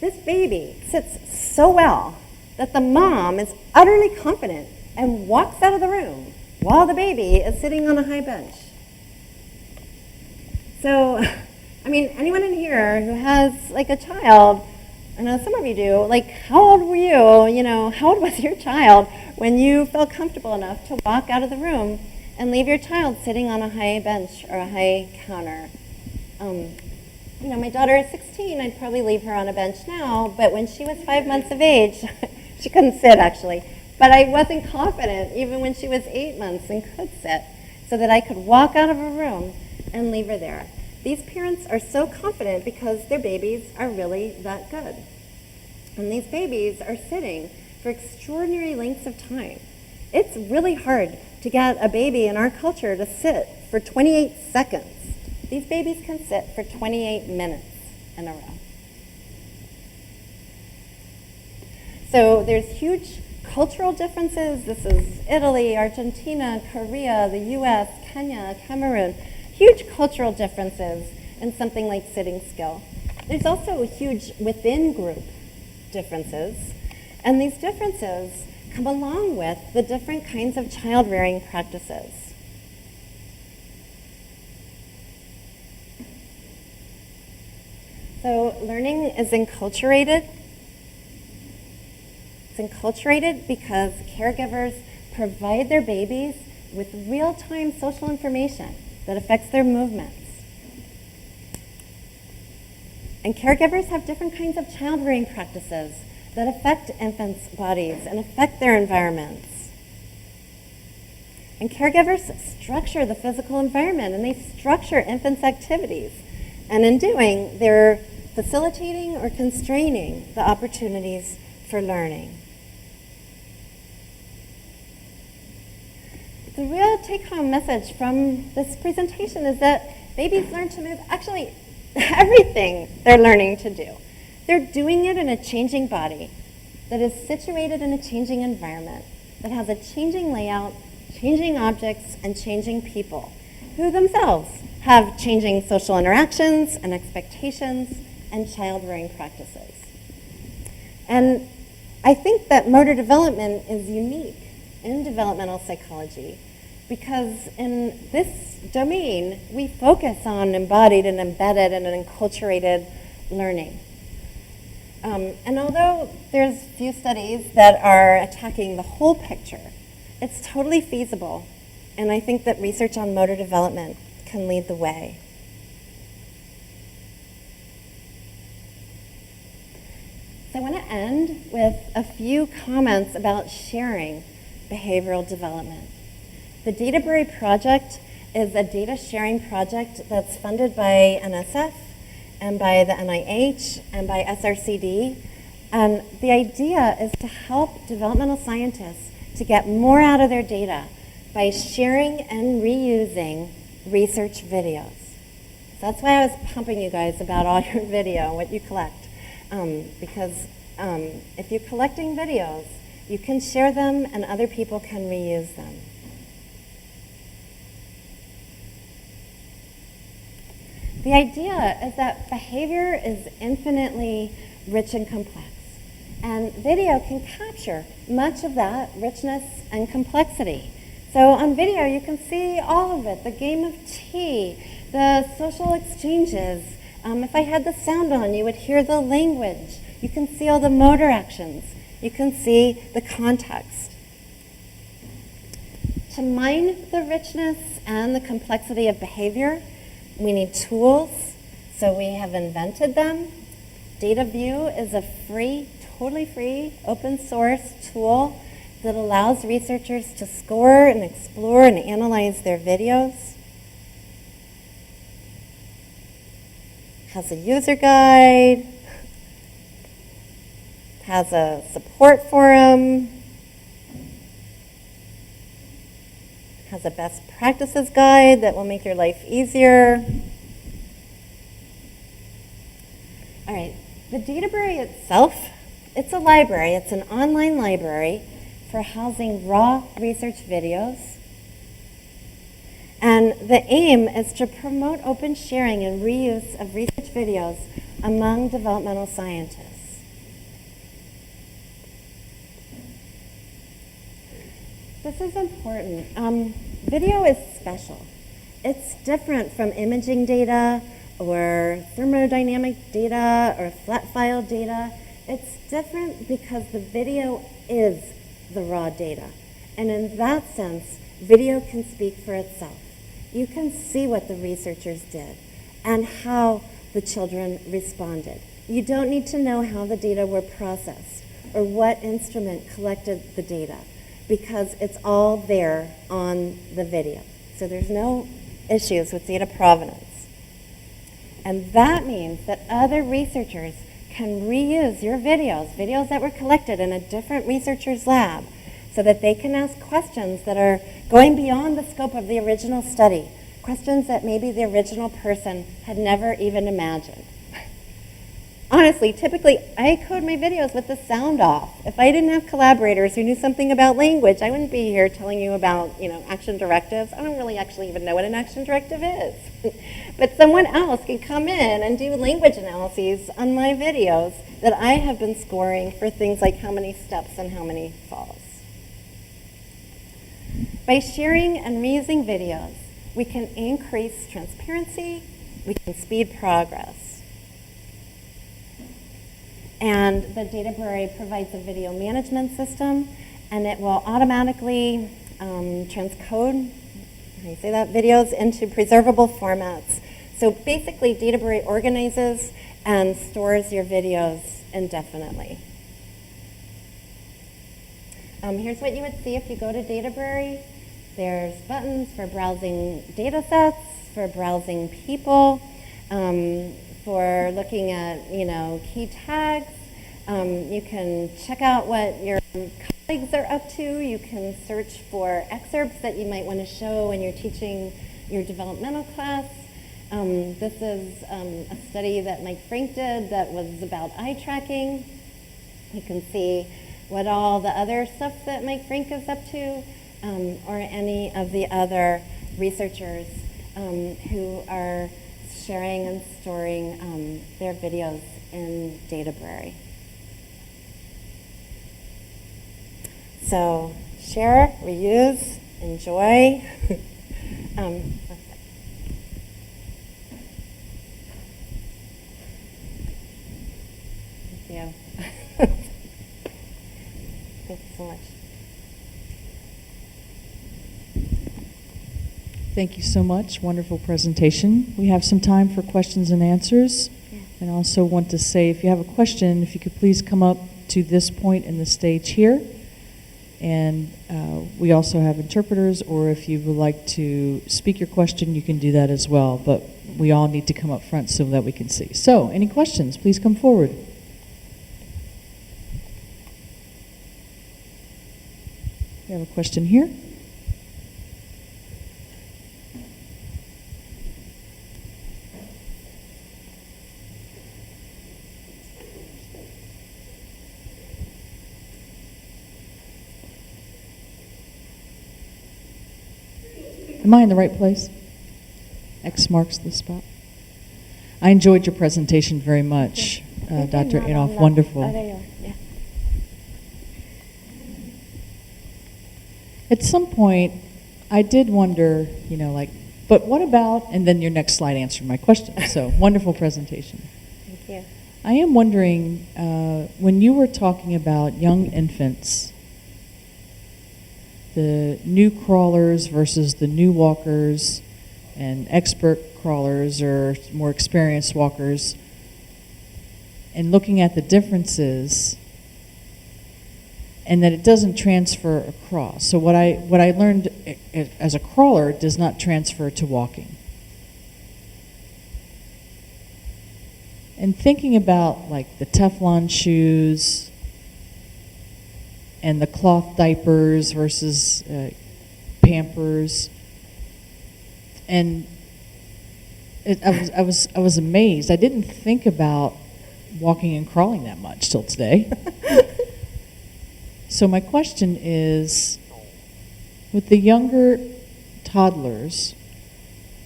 This baby sits so well that the mom is utterly confident and walks out of the room while the baby is sitting on a high bench. So, anyone in here who has like a child, I know some of you do, like how old were you, how old was your child when you felt comfortable enough to walk out of the room and leave your child sitting on a high bench or a high counter? My daughter is 16, I'd probably leave her on a bench now, but when she was 5 months of age, she couldn't sit actually, but I wasn't confident even when she was 8 months and could sit, so that I could walk out of a room and leave her there. These parents are so confident because their babies are really that good. And these babies are sitting for extraordinary lengths of time. It's really hard to get a baby in our culture to sit for 28 seconds. These babies can sit for 28 minutes in a row. So there's huge cultural differences. This is Italy, Argentina, Korea, the US, Kenya, Cameroon, huge cultural differences in something like sitting still. There's also huge within-group differences, and these differences come along with the different kinds of child-rearing practices. So learning is enculturated. It's enculturated because caregivers provide their babies with real-time social information that affects their movements. And caregivers have different kinds of child-rearing practices that affect infants' bodies and affect their environments. And caregivers structure the physical environment, and they structure infants' activities. And in doing, they're facilitating or constraining the opportunities for learning. The real take-home message from this presentation is that babies learn to move actually everything they're learning to do. They're doing it in a changing body that is situated in a changing environment, that has a changing layout, changing objects, and changing people, who themselves have changing social interactions and expectations and child-rearing practices. And I think that motor development is unique in developmental psychology because in this domain, we focus on embodied and embedded and enculturated learning. And although there's few studies that are attacking the whole picture, it's totally feasible. And I think that research on motor development can lead the way. So I want to end with a few comments about sharing behavioral development. The DataBury project is a data sharing project that's funded by NSF and by the NIH and by SRCD. And the idea is to help developmental scientists to get more out of their data by sharing and reusing research videos. So that's why I was pumping you guys about all your video and what you collect. Because if you're collecting videos, you can share them and other people can reuse them. The idea is that behavior is infinitely rich and complex. And video can capture much of that richness and complexity. So on video, you can see all of it, the game of tea, the social exchanges. If I had the sound on, you would hear the language. You can see all the motor actions. You can see the context. To mine the richness and the complexity of behavior, we need tools, so we have invented them. DataView is a free, totally free, open source tool that allows researchers to score and explore and analyze their videos. Has a user guide, has a support forum, has a best practices guide that will make your life easier. All right, the DataBury itself, it's a library. It's an online library for housing raw research videos. And the aim is to promote open sharing and reuse of research videos among developmental scientists. This is important. Video is special. It's different from imaging data or thermodynamic data or flat file data. It's different because the video is the raw data. And in that sense, video can speak for itself. You can see what the researchers did and how the children responded. You don't need to know how the data were processed or what instrument collected the data, because it's all there on the video. So there's no issues with data provenance. And that means that other researchers can reuse your videos that were collected in a different researcher's lab, so that they can ask questions that are going beyond the scope of the original study, questions that maybe the original person had never even imagined. honestly, typically, I code my videos with the sound off. If I didn't have collaborators who knew something about language, I wouldn't be here telling you about, action directives. I don't really actually even know what an action directive is. But someone else can come in and do language analyses on my videos that I have been scoring for things like how many steps and how many falls. By sharing and reusing videos, we can increase transparency, we can speed progress. And the Databrary provides a video management system, and it will automatically transcode, how do you say that, videos into preservable formats. So basically, Databrary organizes and stores your videos indefinitely. Here's what you would see if you go to Databrary. There's buttons for browsing data sets, for browsing people, for looking at, key tags. You can check out what your colleagues are up to. You can search for excerpts that you might want to show when you're teaching your developmental class. This is a study that Mike Frank did that was about eye tracking. You can see what all the other stuff that Mike Frank is up to, or any of the other researchers who are sharing and storing their videos in Databrary. So share, reuse, enjoy. Thank you. Thank you so much. Thank you so much. Wonderful presentation. We have some time for questions and answers. Yeah. And I also want to say, if you have a question, if you could please come up to this point in the stage here. And we also have interpreters, or if you would like to speak your question, you can do that as well. But we all need to come up front so that we can see. So, any questions? Please come forward. We have a question here. Am I in the right place? X marks the spot. I enjoyed your presentation very much, Dr. Adolph. Wonderful. Oh, there you are. Yeah. At some point, I did wonder, but what about, and then your next slide answered my question. So, wonderful presentation. Thank you. I am wondering, when you were talking about young infants, the new crawlers versus the new walkers, and expert crawlers or more experienced walkers, and looking at the differences, and that it doesn't transfer across. So what I learned as a crawler does not transfer to walking. And thinking about like the Teflon shoes and the cloth diapers versus Pampers, and I was amazed. I didn't think about walking and crawling that much till today. So my question is, with the younger toddlers,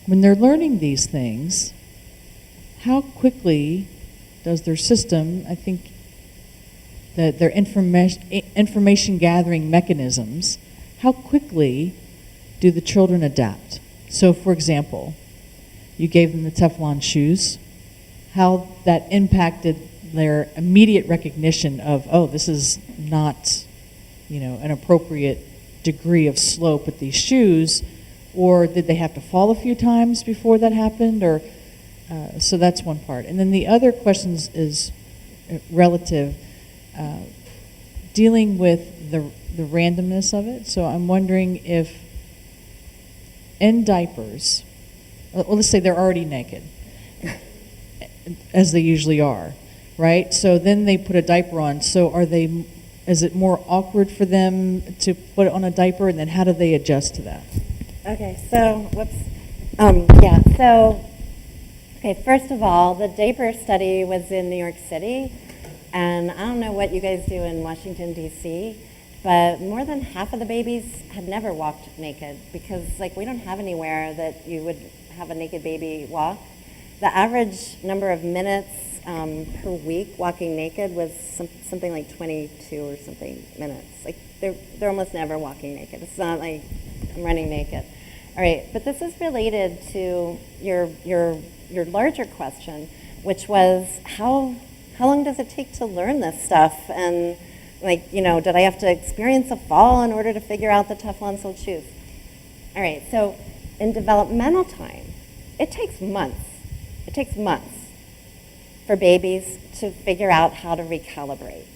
when they're learning these things, how quickly does their system, I think that their information gathering mechanisms, how quickly do the children adapt? So for example, you gave them the Teflon shoes, how that impacted their immediate recognition of, oh, this is not, an appropriate degree of slope with these shoes, or did they have to fall a few times before that happened? Or so that's one part. And then the other question is relative, dealing with the randomness of it. So I'm wondering if in diapers, well, let's say they're already naked, as they usually are, right? So then they put a diaper on. So is it more awkward for them to put it on a diaper, and then how do they adjust to that? Okay, so, whoops. So Okay, first of all, the diaper study was in New York City, and I don't know what you guys do in Washington, D.C., but more than half of the babies had never walked naked because, like, we don't have anywhere that you would have a naked baby walk. The average number of minutes per week walking naked was something like 22 or something minutes. Like, they're almost never walking naked. It's not like I'm running naked. All right, but this is related to your larger question, which was how long does it take to learn this stuff? And like, you know, did I have to experience a fall in order to figure out the Teflon-soled shoes? All right, so in developmental time, it takes months. It takes months for babies to figure out how to recalibrate.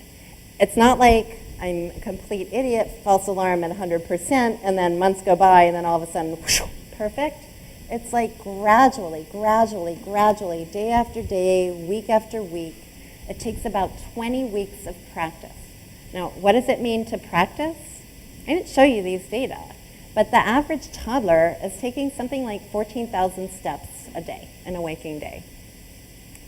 It's not like I'm a complete idiot, false alarm at 100%, and then months go by, and then all of a sudden, whoosh, perfect. It's like gradually, day after day, week after week. It takes about 20 weeks of practice. Now, what does it mean to practice? I didn't show you these data, but the average toddler is taking something like 14,000 steps a day, in a waking day.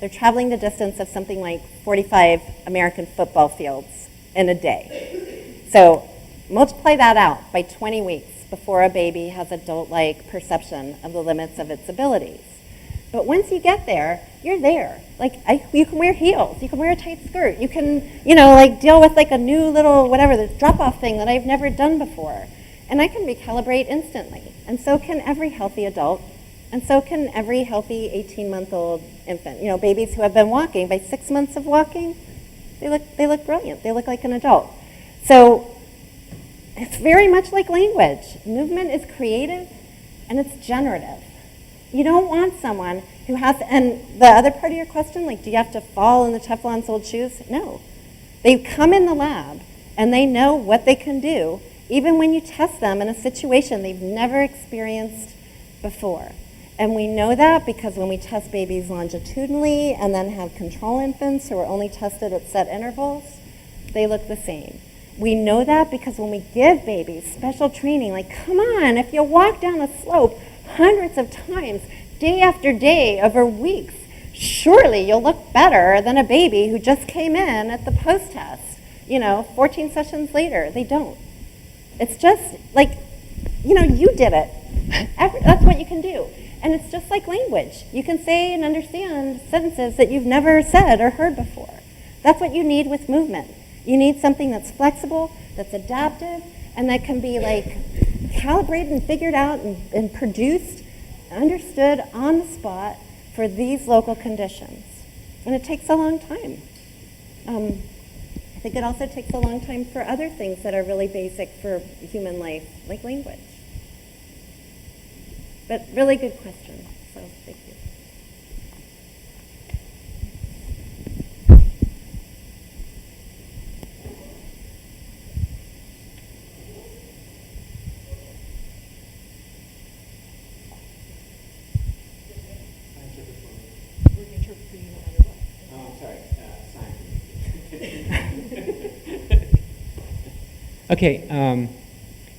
They're traveling the distance of something like 45 American football fields in a day. So multiply that out by 20 weeks before a baby has adult-like perception of the limits of its abilities. But once you get there, you're there. Like, you can wear heels, you can wear a tight skirt, you can, you know, like deal with like a new little, whatever, this drop-off thing that I've never done before. And I can recalibrate instantly. And so can every healthy adult, and so can every healthy 18-month-old infant. You know, babies who have been walking, by 6 months of walking, they look brilliant. They look like an adult. So it's very much like language. Movement is creative and it's generative. You don't want someone who has, and the other part of your question, like, do you have to fall in the Teflon-soled shoes? No. They come in the lab and they know what they can do, even when you test them in a situation they've never experienced before. And we know that because when we test babies longitudinally and then have control infants who are only tested at set intervals, they look the same. We know that because when we give babies special training, like, come on, if you walk down a slope hundreds of times, day after day, over weeks, surely you'll look better than a baby who just came in at the post-test, 14 sessions later. They don't. It's just like, you did it. That's what you can do. And it's just like language. You can say and understand sentences that you've never said or heard before. That's what you need with movement. You need something that's flexible, that's adaptive, and that can be like calibrated and figured out and produced, understood on the spot for these local conditions. And it takes a long time. I think it also takes a long time for other things that are really basic for human life, like language. But really good question, so thank you. Okay,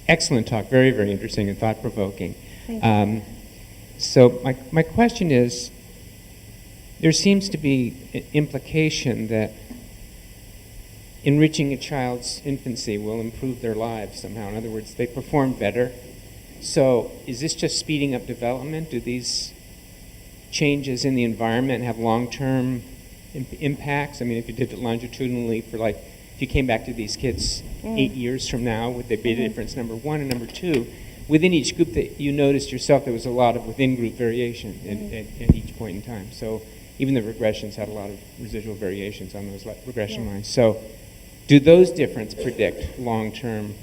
excellent talk. Very, very interesting and thought-provoking. Thank you. So my question is, there seems to be an implication that enriching a child's infancy will improve their lives somehow. In other words, they perform better. So is this just speeding up development? Do these changes in the environment have long-term impacts? I mean, if you did it longitudinally for if you came back to these kids 8 years from now, would there be a difference, number one? And number two, within each group that you noticed yourself, there was a lot of within-group variation at each point in time. So even the regressions had a lot of residual variations on those regression lines. So do those differences predict long-term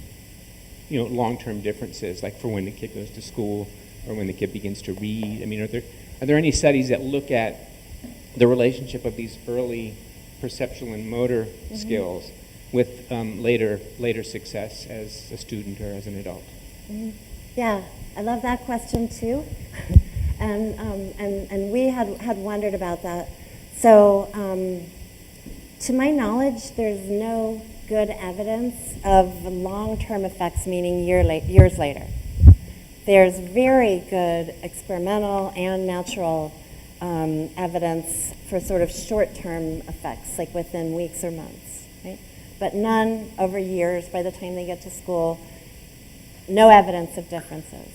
differences, like for when the kid goes to school or when the kid begins to read? I mean, are there any studies that look at the relationship of these early perceptual and motor skills with later success as a student or as an adult? Yeah, I love that question too, and we had wondered about that. So, to my knowledge, there's no good evidence of long-term effects, meaning years later. There's very good experimental and natural evidence for sort of short-term effects, like within weeks or months, right? But none over years. By the time they get to school, no evidence of differences.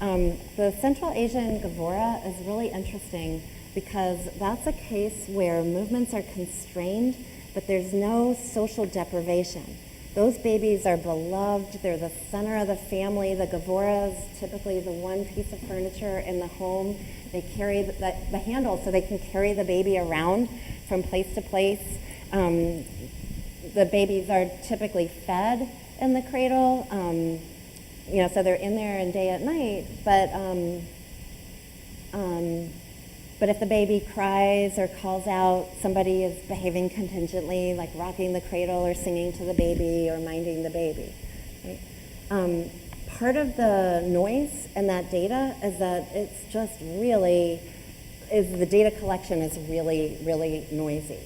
The Central Asian Gavora is really interesting because that's a case where movements are constrained, but there's no social deprivation. Those babies are beloved. They're the center of the family. The Gavora is typically the one piece of furniture in the home. They carry the handle so they can carry the baby around from place to place. The babies are typically fed in the cradle. So they're in there and day and night, but if the baby cries or calls out, somebody is behaving contingently, like rocking the cradle or singing to the baby or minding the baby. Right? Part of the noise in that data is that it's just really, the data collection is really, really noisy.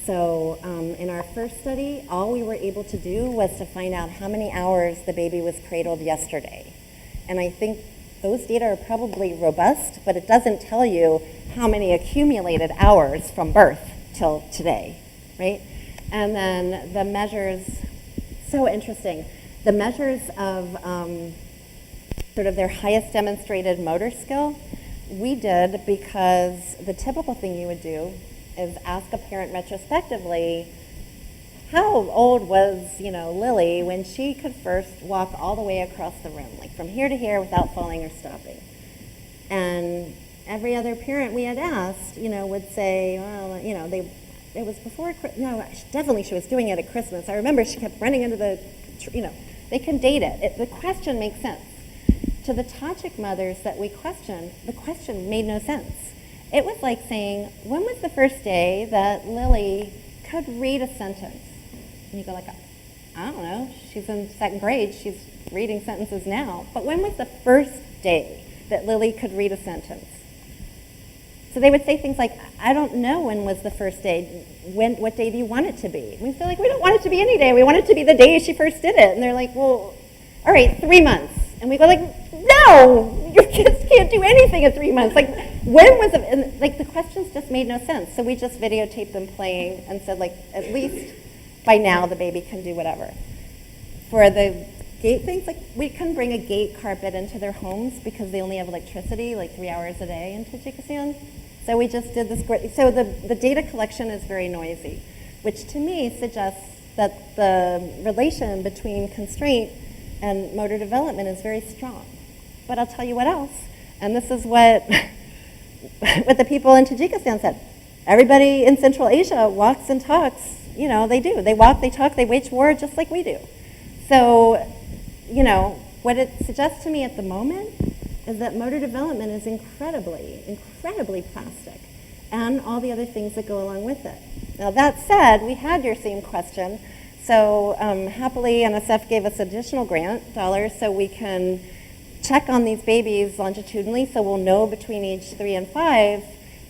So in our first study, all we were able to do was to find out how many hours the baby was cradled yesterday. And I think those data are probably robust, but it doesn't tell you how many accumulated hours from birth till today, right? And then the measures, so interesting, the measures of sort of their highest demonstrated motor skill, we did because the typical thing you would do is ask a parent retrospectively, how old was, Lily when she could first walk all the way across the room, like from here to here without falling or stopping? And every other parent we had asked, would say, well, it was before, no, definitely she was doing it at Christmas. I remember she kept running into the, they can date it. The question makes sense. To the Tajik mothers that we questioned, the question made no sense. It was like saying, when was the first day that Lily could read a sentence? And you go like, I don't know, she's in second grade, she's reading sentences now. But when was the first day that Lily could read a sentence? So they would say things like, I don't know when was the first day. What day do you want it to be? And we feel like, we don't want it to be any day. We want it to be the day she first did it. And they're like, well, all right, 3 months. And we go like, no, your kids can't do anything at 3 months. Like, when was it? And like, the questions just made no sense. So we just videotaped them playing and said, like, at least by now the baby can do whatever. For the gate things, like, we couldn't bring a gate carpet into their homes because they only have electricity like 3 hours a day in Tajikistan. So we just did this. So the data collection is very noisy, which to me suggests that the relation between constraint and motor development is very strong. But I'll tell you what else, and this is what what the people in Tajikistan said. Everybody in Central Asia walks and talks. They do. They walk, they talk, they wage war just like we do. So, what it suggests to me at the moment is that motor development is incredibly, incredibly plastic, and all the other things that go along with it. Now, that said, we had your same question. So happily, NSF gave us additional grant dollars so we can check on these babies longitudinally, so we'll know between age 3 and 5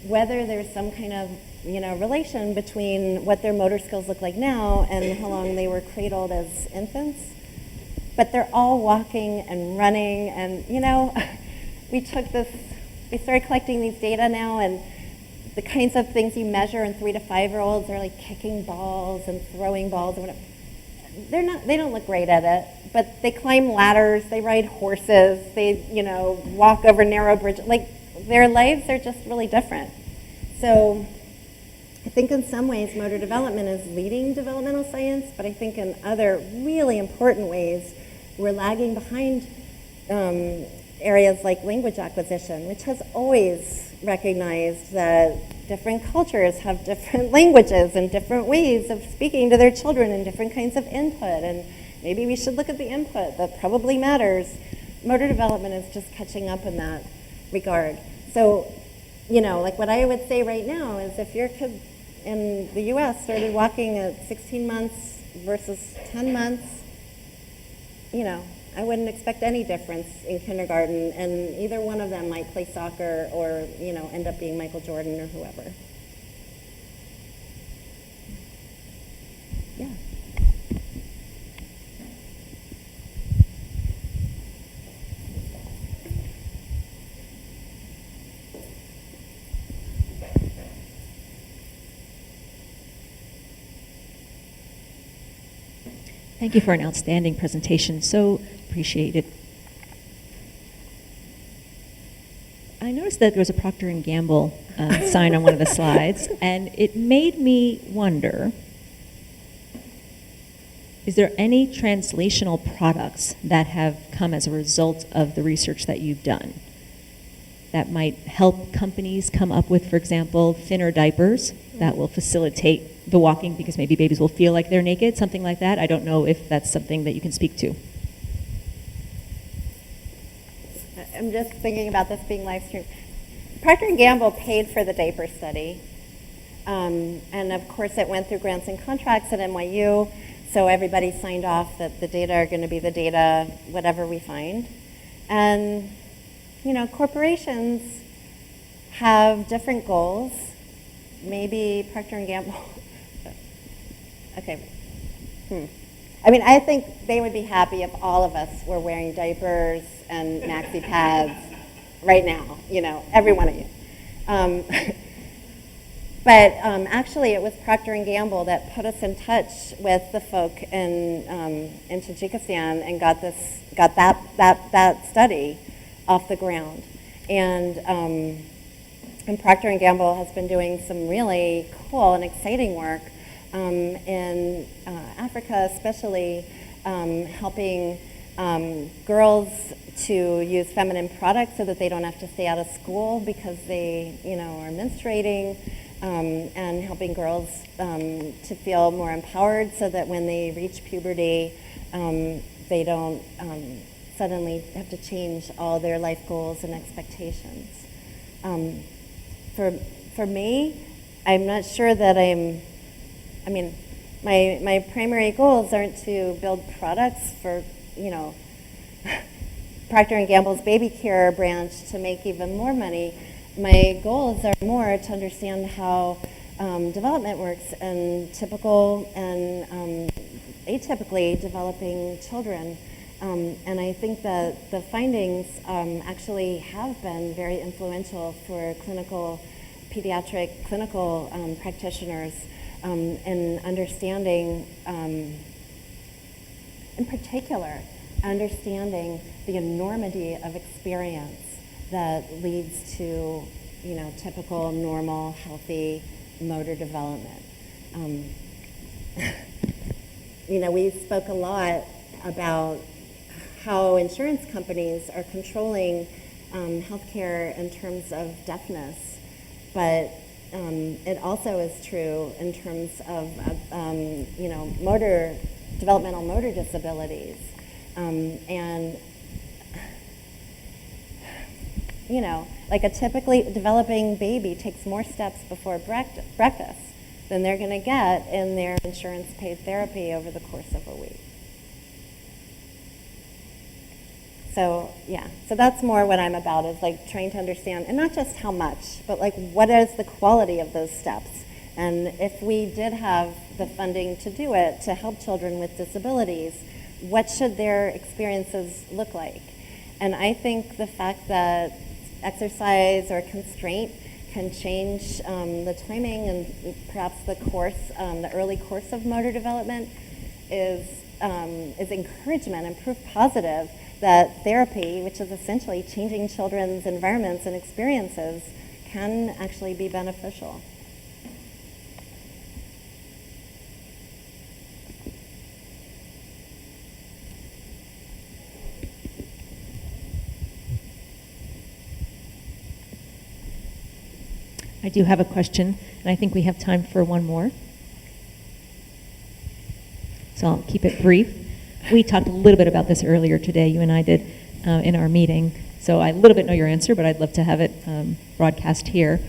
whether there's some kind of relation between what their motor skills look like now and how long they were cradled as infants. But they're all walking and running, and we started collecting these data now, and the kinds of things you measure in 3 to 5-year-olds are like kicking balls and throwing balls or whatever. They don't look great at it, but they climb ladders, they ride horses, they, walk over narrow bridges. Like, their lives are just really different. So I think in some ways motor development is leading developmental science, but I think in other really important ways we're lagging behind areas like language acquisition, which has always recognized that different cultures have different languages and different ways of speaking to their children and different kinds of input, and maybe we should look at the input. That probably matters. Motor development is just catching up in that regard. So, like what I would say right now is if your kid in the US started walking at 16 months versus 10 months, I wouldn't expect any difference in kindergarten, and either one of them might play soccer or, end up being Michael Jordan or whoever. Yeah. Thank you for an outstanding presentation. So appreciated. I noticed that there was a Procter & Gamble sign on one of the slides, and it made me wonder, is there any translational products that have come as a result of the research that you've done that might help companies come up with, for example, thinner diapers that will facilitate the walking because maybe babies will feel like they're naked, something like that? I don't know if that's something that you can speak to. I'm just thinking about this being live streamed. Procter & Gamble paid for the diaper study. And of course it went through grants and contracts at NYU, so everybody signed off that the data are going to be the data, whatever we find. And, you know, corporations have different goals. Maybe Procter & Gamble, okay. I mean, I think they would be happy if all of us were wearing diapers and maxi pads right now, you know, every one of you. But actually, it was Procter & Gamble that put us in touch with the folk in Tajikistan and got that study off the ground. And Procter & Gamble has been doing some really cool and exciting work in Africa, especially helping girls to use feminine products so that they don't have to stay out of school because they, you know, are menstruating, and helping girls to feel more empowered so that when they reach puberty, they don't suddenly have to change all their life goals and expectations. For me, I'm not sure that I mean, my primary goals aren't to build products for, you know, Procter & Gamble's baby care branch to make even more money. My goals are more to understand how development works in typical and atypically developing children. And I think that the findings actually have been very influential for pediatric clinical practitioners in understanding, in particular, understanding the enormity of experience that leads to, you know, typical, normal, healthy motor development. You know, we spoke a lot about how insurance companies are controlling healthcare in terms of deafness, but it also is true in terms of you know, developmental motor disabilities, and you know, like a typically developing baby takes more steps before breakfast than they're going to get in their insurance-paid therapy over the course of a week. So yeah, so that's more what I'm about, is like trying to understand, and not just how much, but like what is the quality of those steps. And if we did have the funding to do it, to help children with disabilities, what should their experiences look like? And I think the fact that exercise or constraint can change the timing and perhaps the course, the early course of motor development is encouragement and proof positive that therapy, which is essentially changing children's environments and experiences, can actually be beneficial. I do have a question, and I think we have time for one more. So I'll keep it brief. We talked a little bit about this earlier today, you and I did, in our meeting. So I a little bit know your answer, but I'd love to have it broadcast here.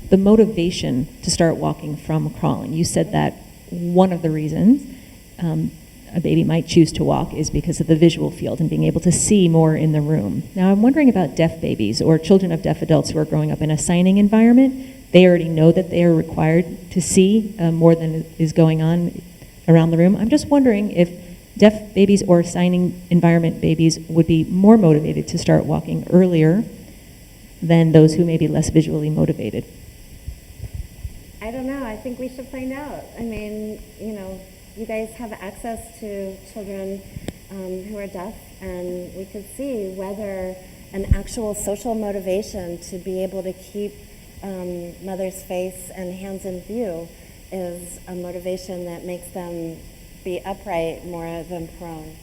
The motivation to start walking from crawling. You said that one of the reasons a baby might choose to walk is because of the visual field and being able to see more in the room. Now I'm wondering about deaf babies or children of deaf adults who are growing up in a signing environment. They already know that they are required to see more than is going on around the room. I'm just wondering if deaf babies or signing environment babies would be more motivated to start walking earlier than those who may be less visually motivated. I don't know. I think we should find out. I mean, you know, you guys have access to children who are deaf, and we could see whether an actual social motivation to be able to keep mother's face and hands in view is a motivation that makes them be upright more than prone.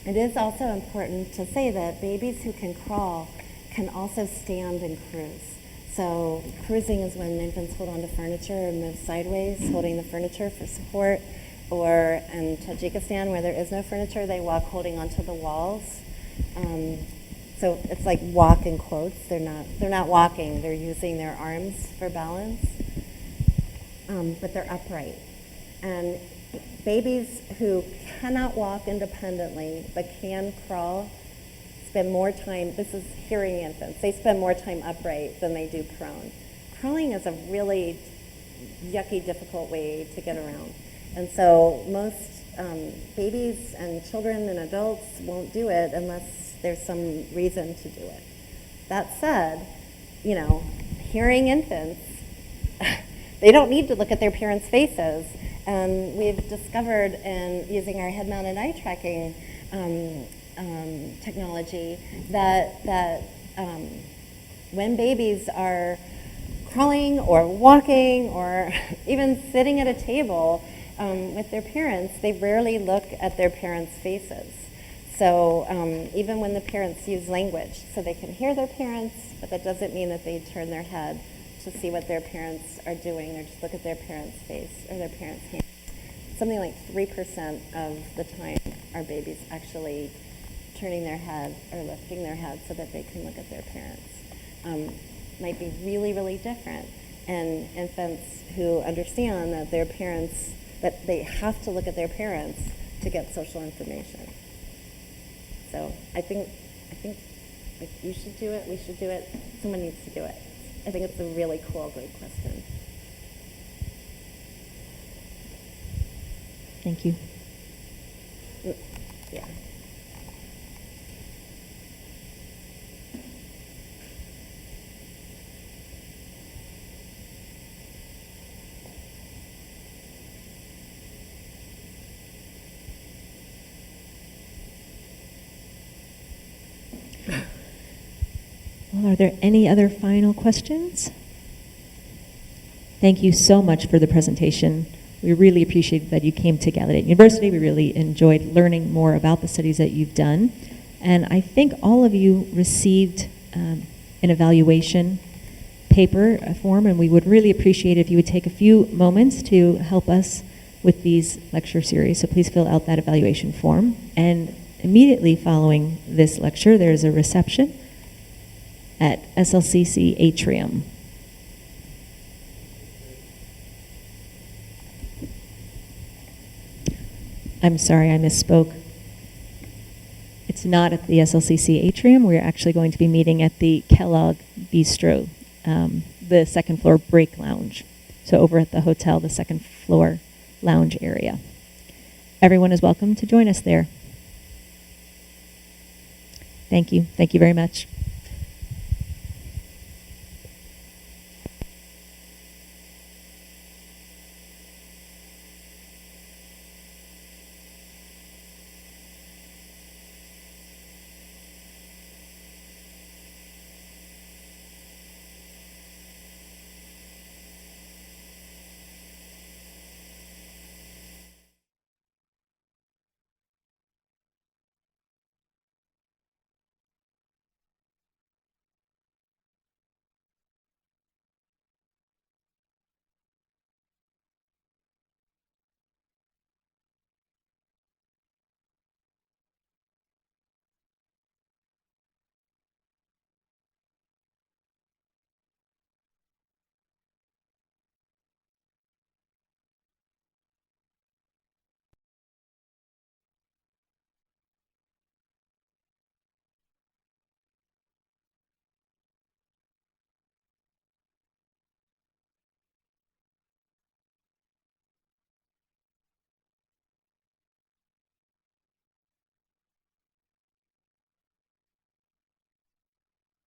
It is also important to say that babies who can crawl can also stand and cruise. So cruising is when infants hold onto furniture and move sideways, holding the furniture for support. Or in Tajikistan, where there is no furniture, they walk holding onto the walls. So it's like walk in quotes. They're not walking. They're using their arms for balance, but they're upright. And babies who cannot walk independently but can crawl spend more time, this is hearing infants, they spend more time upright than they do prone. Crawling is a really yucky, difficult way to get around. And so most babies and children and adults won't do it unless there's some reason to do it. That said, hearing infants, they don't need to look at their parents' faces. And we've discovered in using our head-mounted eye tracking technology that when babies are crawling or walking or even sitting at a table with their parents, they rarely look at their parents' faces. So even when the parents use language, so they can hear their parents, but that doesn't mean that they turn their head to see what their parents are doing or just look at their parents' face or their parents' hand. Something like 3% of the time are babies actually turning their head or lifting their head so that they can look at their parents. Might be really, really different in infants who understand that their parents, that they have to look at their parents to get social information. So I think if you should do it, we should do it, someone needs to do it. I think it's a really cool, great question. Thank you. Yeah. Well, are there any other final questions? Thank you so much for the presentation. We really appreciate that you came to Gallaudet University. We really enjoyed learning more about the studies that you've done. And I think all of you received an evaluation paper form, and we would really appreciate it if you would take a few moments to help us with these lecture series. So please fill out that evaluation form. And immediately following this lecture, there's a reception at SLCC Atrium. I'm sorry, I misspoke. It's not at the SLCC Atrium. We're actually going to be meeting at the Kellogg Bistro, the second floor break lounge. So over at the hotel, the second floor lounge area. Everyone is welcome to join us there. Thank you. Thank you very much.